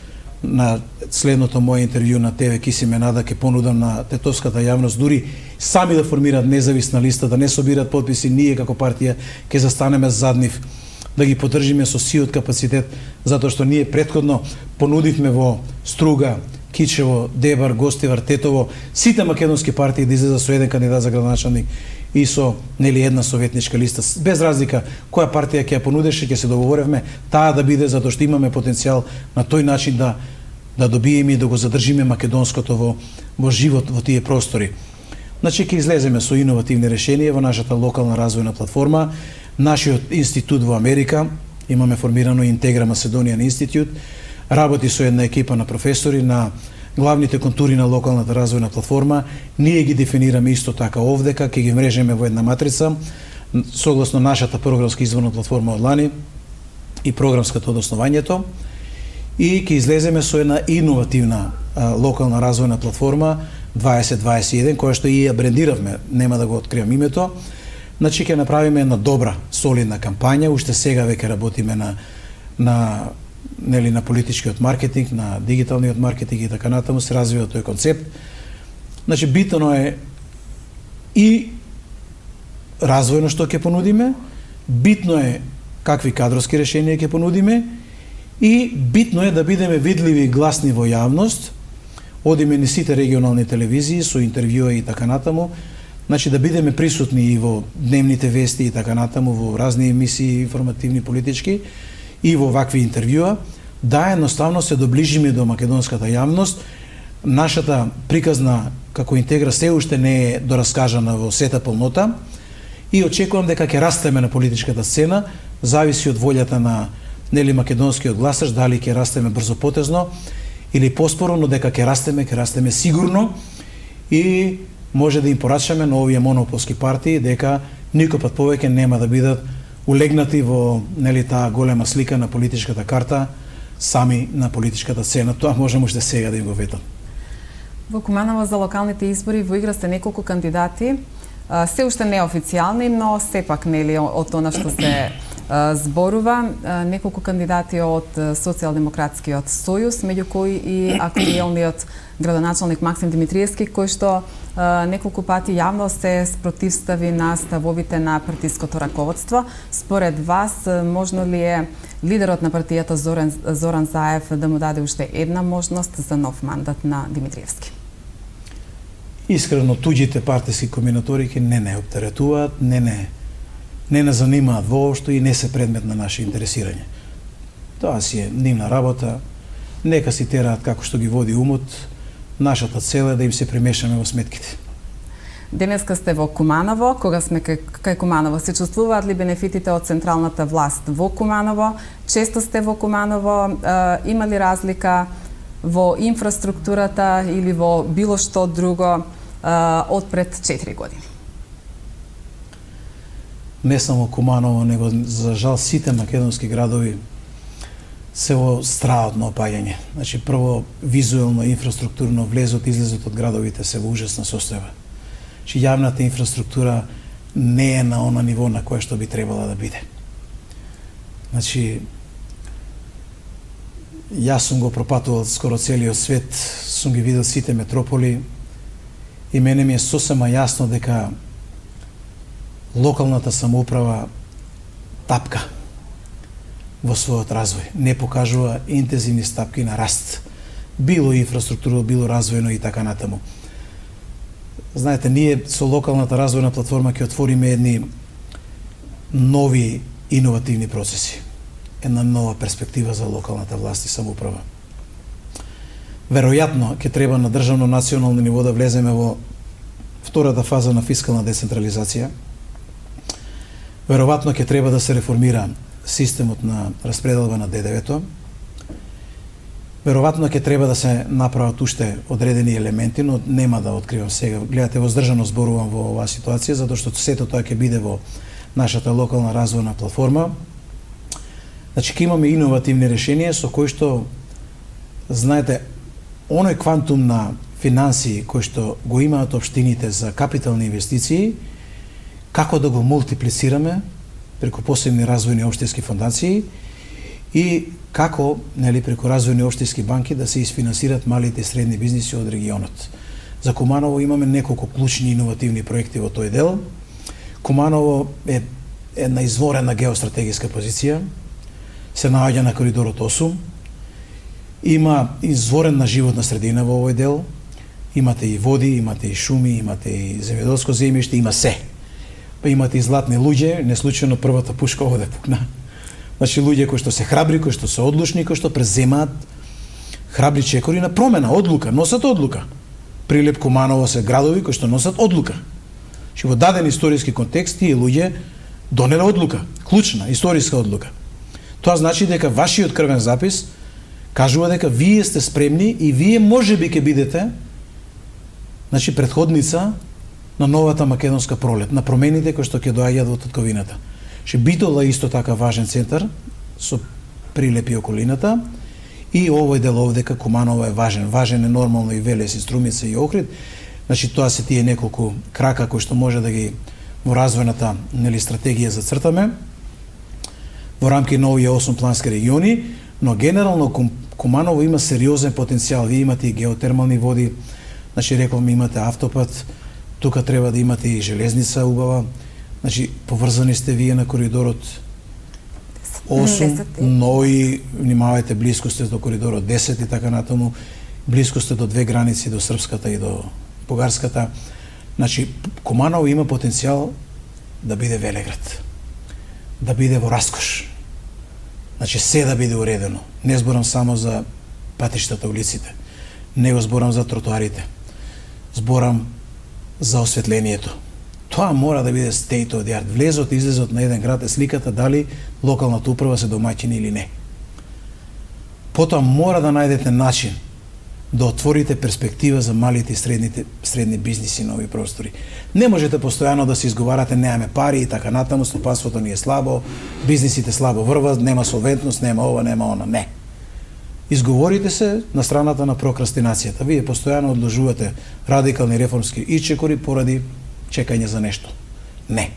Speaker 2: на следното моје интервју на ТВ Кисиме Нада ќе понудам на тетовската јавност дури сами да формираат независна листа, да не собираат потписи, ние како партија ќе застанеме зад нив, да ги поддржиме со сиот капацитет, затоа што ние претходно понудивме во Струга, Кичево, Дебар, Гостивар, Тетово, сите македонски партии да излезат со еден кандидат за градоначалник и со една советничка листа, без разлика која партија ќе ја понудеше, ќе се договоревме таа да биде, затоа што имаме потенцијал на тој начин да добиеме и да го задржиме македонското во живот во тие простори. Значи ќе излеземе со иновативни решенија во нашата локална развојна платформа, нашиот институт во Америка, имаме формирано Интегра Macedonian Institute, работи со една екипа на професори на главните контури на локалната развојна платформа, ние ги дефинираме исто така овдека, ќе ги мрежеме во една матрица, согласно нашата програмска изборна платформа од лани и програмската од основањето, и ќе излеземе со една иновативна локална развојна платформа 2021, која што и ја брендиравме, нема да го откриам името, значи ќе направиме една добра, солидна кампања, уште сега веќе работиме на политичкиот маркетинг, на дигиталниот маркетинг и така натаму се развива тој концепт. Значи битно е и развојно што ќе понудиме, битно е какви кадровски решенија ќе понудиме и битно е да бидеме видливи и гласни во јавност, одиме низ сите регионални телевизии со интервјуа и така натаму, значи да бидеме присутни и во дневните вести и така натаму, во разни емисии информативни, политички, и во вакви интервјуа, да едноставно се доближиме до македонската јавност. Нашата приказна како Интегра се уште не е дораскажана во сета полнота и очекувам дека ќе растеме на политичката сцена, зависи од волјата на македонскиот гласач, дали ќе растеме брзопотезно или поспоро, но дека ќе растеме сигурно и може да им порачаме на овие монополски партии дека никој пат повеќе нема да бидат улегнати во таа голема слика на политичката карта, сами на политичката сцена. Тоа можеме уште сега да им го ветам.
Speaker 1: Во Куманово за локалните избори во игра се неколку кандидати, се уште неофицијални, но сепак нели од она што се зборува, неколку кандидати од Социјалдемократскиот сојуз, меѓу кои и актуелниот градоначалник Максим Димитриевски, кој што неколку пати јавно се спротивстави на ставовите на партиското раководство. Според вас, можно ли е лидерот на партијата Зоран Заев да му даде уште една можност за нов мандат на Димитриевски?
Speaker 2: Искрено, туѓите партиски комбинаторики не оптеретуваат, не занимаат воопшто и не се предмет на наше интересирање. Тоа си е нивна работа, нека си тераат како што ги води умот, нашата цел е да им се премешаме во сметките.
Speaker 1: Денеска сте во Куманово, кога сме кај Куманово, се чувствуваат ли бенефитите од централната власт во Куманово? Често сте во Куманово, има ли разлика во инфраструктурата или во било што друго од пред 4 години?
Speaker 2: Не само Куманово, него за жал сите македонски градови се во страот на опаѓање. Значи, прво, визуелно, инфраструктурно, влезот, излезот од градовите се во ужасна состојба. Значи, јавната инфраструктура не е на она ниво на кое што би требала да биде. Значи, јас сум го пропатувал скоро целиот свет, сум ги видел сите метрополи и мене ми е сосема јасно дека локалната самоуправа тапка во својот развој, не покажува интензивни стапки на раст. Било инфраструктура, било развојно и така натаму. Знаете, ние со локалната развојна платформа ќе отвориме едни нови иновативни процеси. Една нова перспектива за локалната власт и самоуправа. Веројатно ќе треба на државно национално ниво да влеземе во втората фаза на фискална децентрализација. Веројатно ќе треба да се реформира системот на распределба на ДДВ-то. Веројатно ќе треба да се направат уште одредени елементи, но нема да откривам сега. Гледате, воздржано зборувам во оваа ситуација, затоа што сето тоа ќе биде во нашата локална развојна платформа. Значи, ќе имаме иновативни решенија со кои што, знаете, оној квантум на финансии кои што го имаат општините за капитални инвестиции, како да го мултиплицираме преку посебни развојни општински фондации и како, нели, преку развојни општински банки да се isfinansiraат малите и средни бизниси од регионот. За Куманово имаме неколку клучни иновативни проекти во тој дел. Куманово е една изворена геостратегиска позиција, се наоѓа на коридорот 8, има изворена животна средина во овој дел, имате и води, имате и шуми, имате и земјоделско земјиште, има се. Па имате и златни луѓе, не случајно првата пушка овде пукна. Значи, луѓе кои што се храбри, кои што се одлучни, кои што преземаат храбри чекори на промена, одлука, носат одлука. Прилеп, Куманово се градови кои што носат одлука. Значи, во даден историски контекст тие луѓе донеле одлука, клучна, историска одлука. Тоа значи дека вашиот крвен запис кажува дека вие сте спремни и вие можеби ќе бидете, значи, претходница на новата македонска пролет, на промените кои што ќе доаѓаат во татковината. Ше Битола е исто така важен центар со Прилеп и околината и овој дел овдека Куманово е важен. Важен е нормално и Велес и Струмица и Охрид. Значи, тоа се тие неколку крака кои што може да ги во развојната, нели, стратегија зацртаме во рамки на овие 8 плански региони, но генерално Куманово има сериозен потенцијал. Вие имате и геотермални води, значи, реклам, имате автопат, тука треба да имате и железница убава, значи, поврзани сте вие на коридорот 8, но и внимавајте, близко сте до коридорот 10 и така натаму, близко сте до две граници, до српската и до бугарската. Значи, Куманово има потенцијал да биде велеград, да биде во раскош. Значи, се да биде уредено. Не зборам само за патиштата, улиците, не го зборам за тротоарите, зборам за осветлението. Тоа мора да биде state of the art. Влезот и излезот на еден град е сликата дали локалната управа се домаќини или не. Потоа мора да најдете начин да отворите перспектива за малите и средни бизниси на овие простори. Не можете постојано да се изговарате немаме пари и така натаму, стопанството ни е слабо, бизнисите слабо врват, нема солвентност, нема ова, нема она. Не. изговорите се на страната на прокрастинацијата. Вие постојано одложувате радикални реформски ичекори поради чекање за нешто. Не.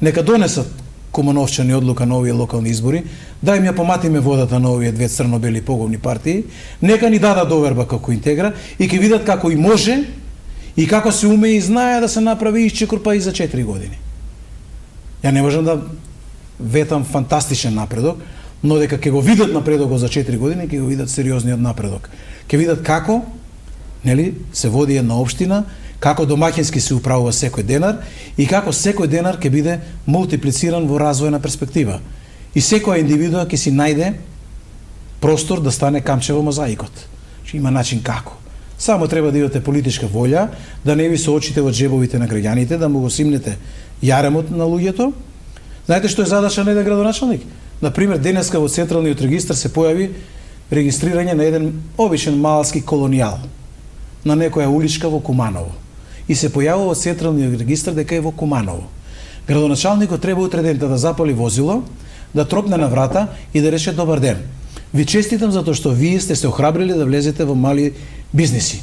Speaker 2: Нека донесат кумановчани одлука на овие локални избори, да им ја поматиме водата на овие две црно-бели поговни партии, нека ни дадат доверба како Интегра и ќе видат како и може и како се уме и знае да се направи ичекор па и за 4 години. Ја не можам да ветам фантастичен напредок, но дека ќе го видат напредокот за 4 години, ќе го видат сериозниот напредок. Ќе видат како, нели, се води една општина, како домаќински се управува секој денар и како секој денар ќе биде мултиплициран во развојна перспектива. И секоја индивидуа ќе си најде простор да стане камче во мозаикот. Че има начин како. Само треба да имате политичка волја, да не ви се очите во джебовите на граѓаните, да му го симнете јаремот на луѓето. Знаете што е задача на еден градоначалник? Например, денеска во Централниот регистар се појави регистрирање на еден обичен малски колонијал на некоја уличка во Куманово. И се појавува во Централниот регистар дека е во Куманово. Градоначалникот треба утре дента да запали возило, да тропне на врата и да рече добар ден. Ви честитам затоа што вие сте се охрабрили да влезете во мали бизниси.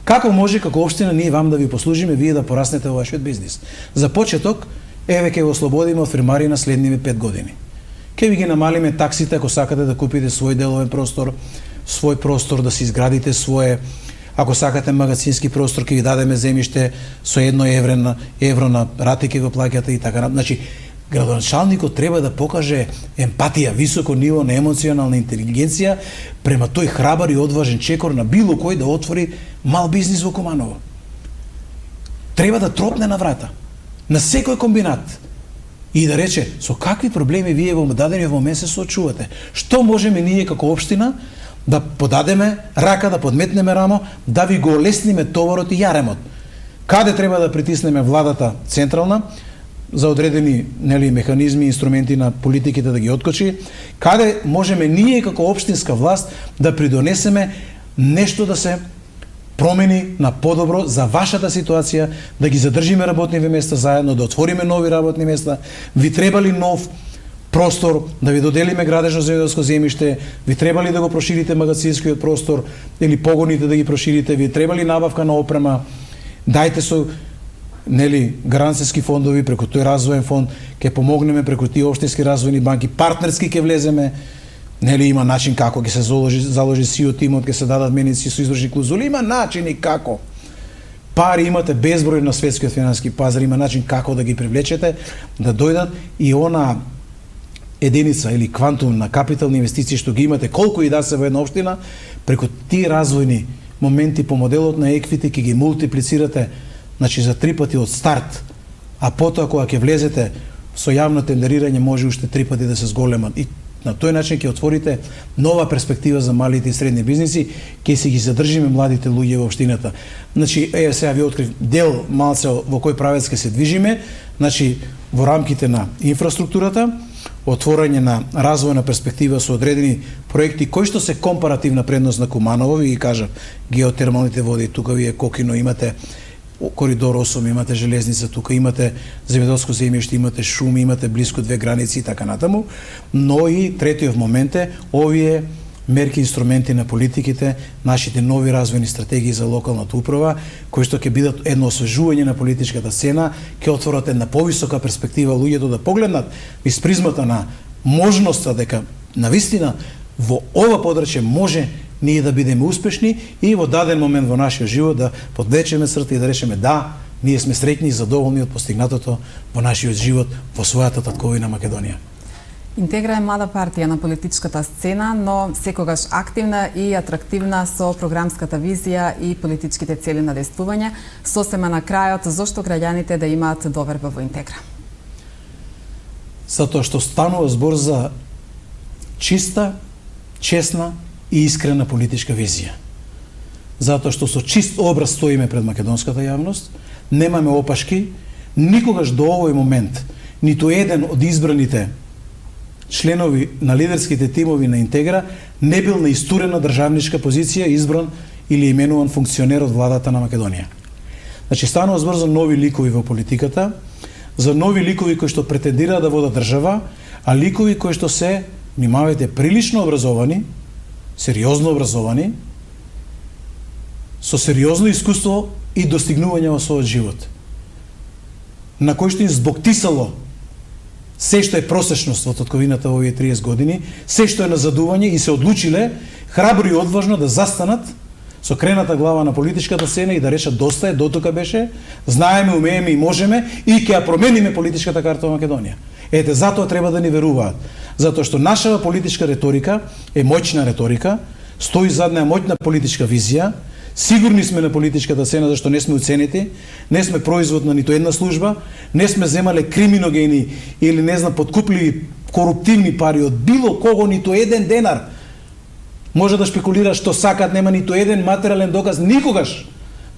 Speaker 2: Како може како општина ние вам да ви послужиме, вие да пораснете во вашиот бизнис? За почеток, еве ќе го ослободиме од фирмари на следниве 5 години. Ке ви ги намалиме таксите ако сакате да купите свој деловен простор, свој простор да си изградите свое, ако сакате магазински простор, ке ви дадеме земјиште со 1 евро на рати ке го плаќате и така. Значи, градоначалникот треба да покаже емпатија, високо ниво на емоционална интелигенција према тој храбар и одважен чекор на било кој да отвори мал бизнис во Куманово. Треба да тропне на врата на секој комбинат и да рече со какви проблеми вие во дадениот момент се соочувате. Што можеме ние како општина да подадеме рака, да подметнеме рамо, да ви го олесниме товарот и јаремот. Каде треба да притиснеме владата централна за одредени, нели, механизми, инструменти на политиките да ги откочи, каде можеме ние како општинска власт да придонесеме нешто да се промени на подобро за вашата ситуација, да ги задржиме работни места заедно, да отвориме нови работни места. Ви треба ли нов простор, да ви доделиме градежно земјоделско земјиште, ви треба ли да го проширите магазинскиот простор или погоните да ги проширите, ви треба ли набавка на опрема, дајте со, нели, гаранцијски фондови преку тој развоен фонд, ќе помогнеме преку тие општински развојни банки, партнерски ќе влеземе. Нели има начин како ќе се заложи сиот тимот, ќе се дадат меници со извршни клузули, има начини како. Пари имате безброј на светскиот финансиски пазар, има начин како да ги привлечете, да дојдат и она единица или квантум на капитални инвестиции што ги имате, колку и да се во една општина, преку тие развојни моменти по моделот на еквити ќе ги мултиплицирате, значи за 3 пати од старт, а потоа кога ќе влезете со јавно тендерирање може уште 3 пати да се зголемат. И на тој начин ќе отворите нова перспектива за малите и средни бизниси, ќе си ги задржиме младите луѓе во општината. Значи, сега ви открив дел малце во кој правец ќе се движиме, значи во рамките на инфраструктурата, отворање на развојна перспектива со одредени проекти кои што се компаративна предност на Куманово, ви ги кажав, геотермалните води, тука вие Кокино имате Коридор 8, имате железница, тука имате земјоделско земјиште, имате шуми, имате блиску 2 граници и така натаму, но и третиот момент е овие мерки, инструменти на политиките, нашите нови развојни стратегии за локалната управа, кои што ќе бидат едно освежување на политичката сцена, ќе отворат една повисока перспектива луѓето да погледнат из призмата на можноста дека навистина во ова подрачје може ние да бидеме успешни и во даден момент во нашиот живот да подвечеме црта и да речеме да, ние сме среќни и задоволни од постигнатото во нашиот живот во својата татковина Македонија.
Speaker 1: Интегра е млада партија на политичката сцена, но секогаш активна и атрактивна со програмската визија и политичките цели на действување. Сосема на крајот, зошто граѓаните да имаат доверба во Интегра?
Speaker 2: Затоа што станува збор за чиста, честна и искрена политичка визија. Затоа што со чист образ стоиме пред македонската јавност, немаме опашки, никогаш до овој момент ниту еден од избраните членови на лидерските тимови на Интегра не бил на истурена државничка позиција избран или именуван функционер од владата на Македонија. Значи станува збор за нови ликови во политиката, за нови ликови кои што претендираат да водат држава, а ликови кои што се, внимавајте, прилично образовани, сериозно образовани, со сериозно искуство и достигнување во својот живот, на кој што им збоктисало се што е просечност во татковината во овие 30 години, се што е назадување и се одлучиле храбро и одважно да застанат со крената глава на политичката сцена и да речат доста е, дотука беше, знаеме, умееме и можеме и ќе ја промениме политичката карта во Македонија. Ете, затоа треба да ни веруваат. Затоа што нашава политичка реторика е моćна реторика, стои зад неа моćна политичка визија, сигурни сме на политичката сцена зашто не сме уценети, не сме производ на ниту една служба, не сме земале криминогени или не знам подкупливи коруптивни пари од било кого, ниту еден денар. Може да шпекулира што сакат, нема ниту еден материјален доказ никогаш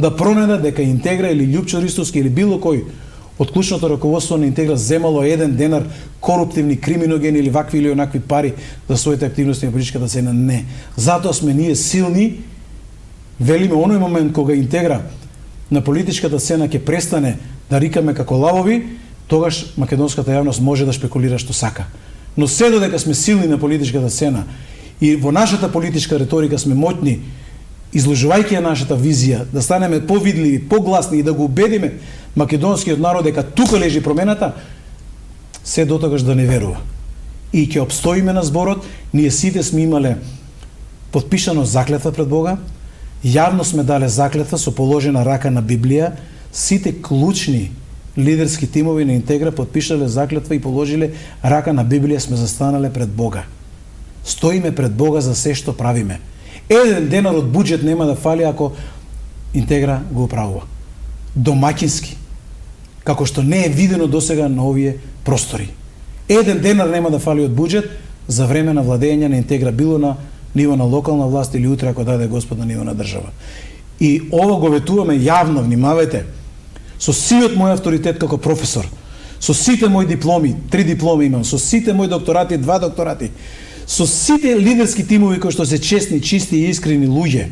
Speaker 2: да пронеда дека Интегра или Љупчо Ристовски или било кој од клучното раководство на Интегра земало еден денар коруптивни, криминогени или вакви или онакви пари за своите активности на политичката сцена. Не. Затоа сме ние силни. Велиме оној момент кога Интегра на политичката сцена ќе престане да рикаме како лавови, тогаш македонската јавност може да шпекулира што сака. Но се додека сме силни на политичката сцена и во нашата политичка реторика сме моćни, изложувајќи ја нашата визија, да станеме повидливи, погласни и да го убедиме македонскиот народ дека тука лежи промената, се дотогаш да не верува. И ќе обстоиме на зборот, ние сите сме имале подпишано заклетва пред Бога, јавно сме дале заклетва со положена рака на Библија, сите клучни лидерски тимови на Интегра подпишале заклетва и положиле рака на Библија, сме застанале пред Бога. Стоиме пред Бога за се што правиме. Еден денар од буџет нема да фали ако Интегра го управува. Домаќински. Како што не е видено досега на овие простори. Еден денар нема да фали од буџет за време на владење на Интегра, било на ниво на локална власт или утре ако даде Господ на ниво на држава. И ова го ветуваме јавно, внимавајте, со сиот мој авторитет како професор, со сите мои дипломи, 3 дипломи имам, со сите мои докторати, 2 докторати, со сите лидерски тимови кои што се честни, чисти и искрени луѓе,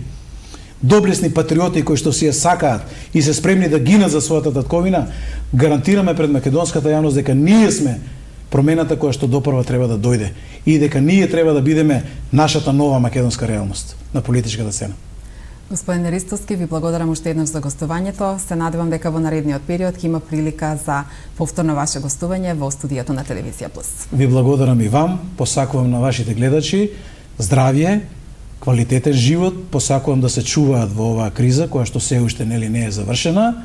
Speaker 2: доблесни патриоти кои што си ја сакаат и се спремни да гинат за својата татковина, гарантираме пред македонската јавност дека ние сме промената која што допрва треба да дојде и дека ние треба да бидеме нашата нова македонска реалност на политичката сцена.
Speaker 1: Господин Ристовски, ви благодарам уште еднаш за гостувањето. Се надевам дека во наредниот период ќе има прилика за повторно ваше гостување во студиото на Телевизија Плюс.
Speaker 2: Ви благодарам и вам, посакувам на вашите гледачи здравје, квалитетен живот, посакувам да се чуваат во оваа криза која што се уште нели не е завршена,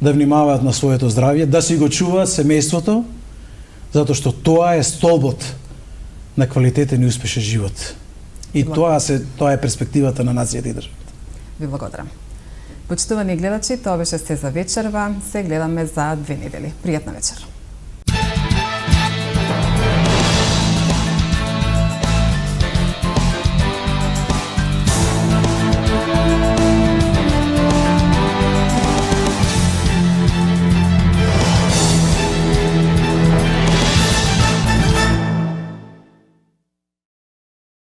Speaker 2: да внимаваат на своето здравје, да си го чуваат семејството, затоа што тоа е столбот на квалитетен и успешен живот. И тоа е перспективата на нацијата и државата.
Speaker 1: Ви благодарам. Почитувани гледачи, тоа беше се за вечерва. Се гледаме за 2 недели. Пријатна вечер.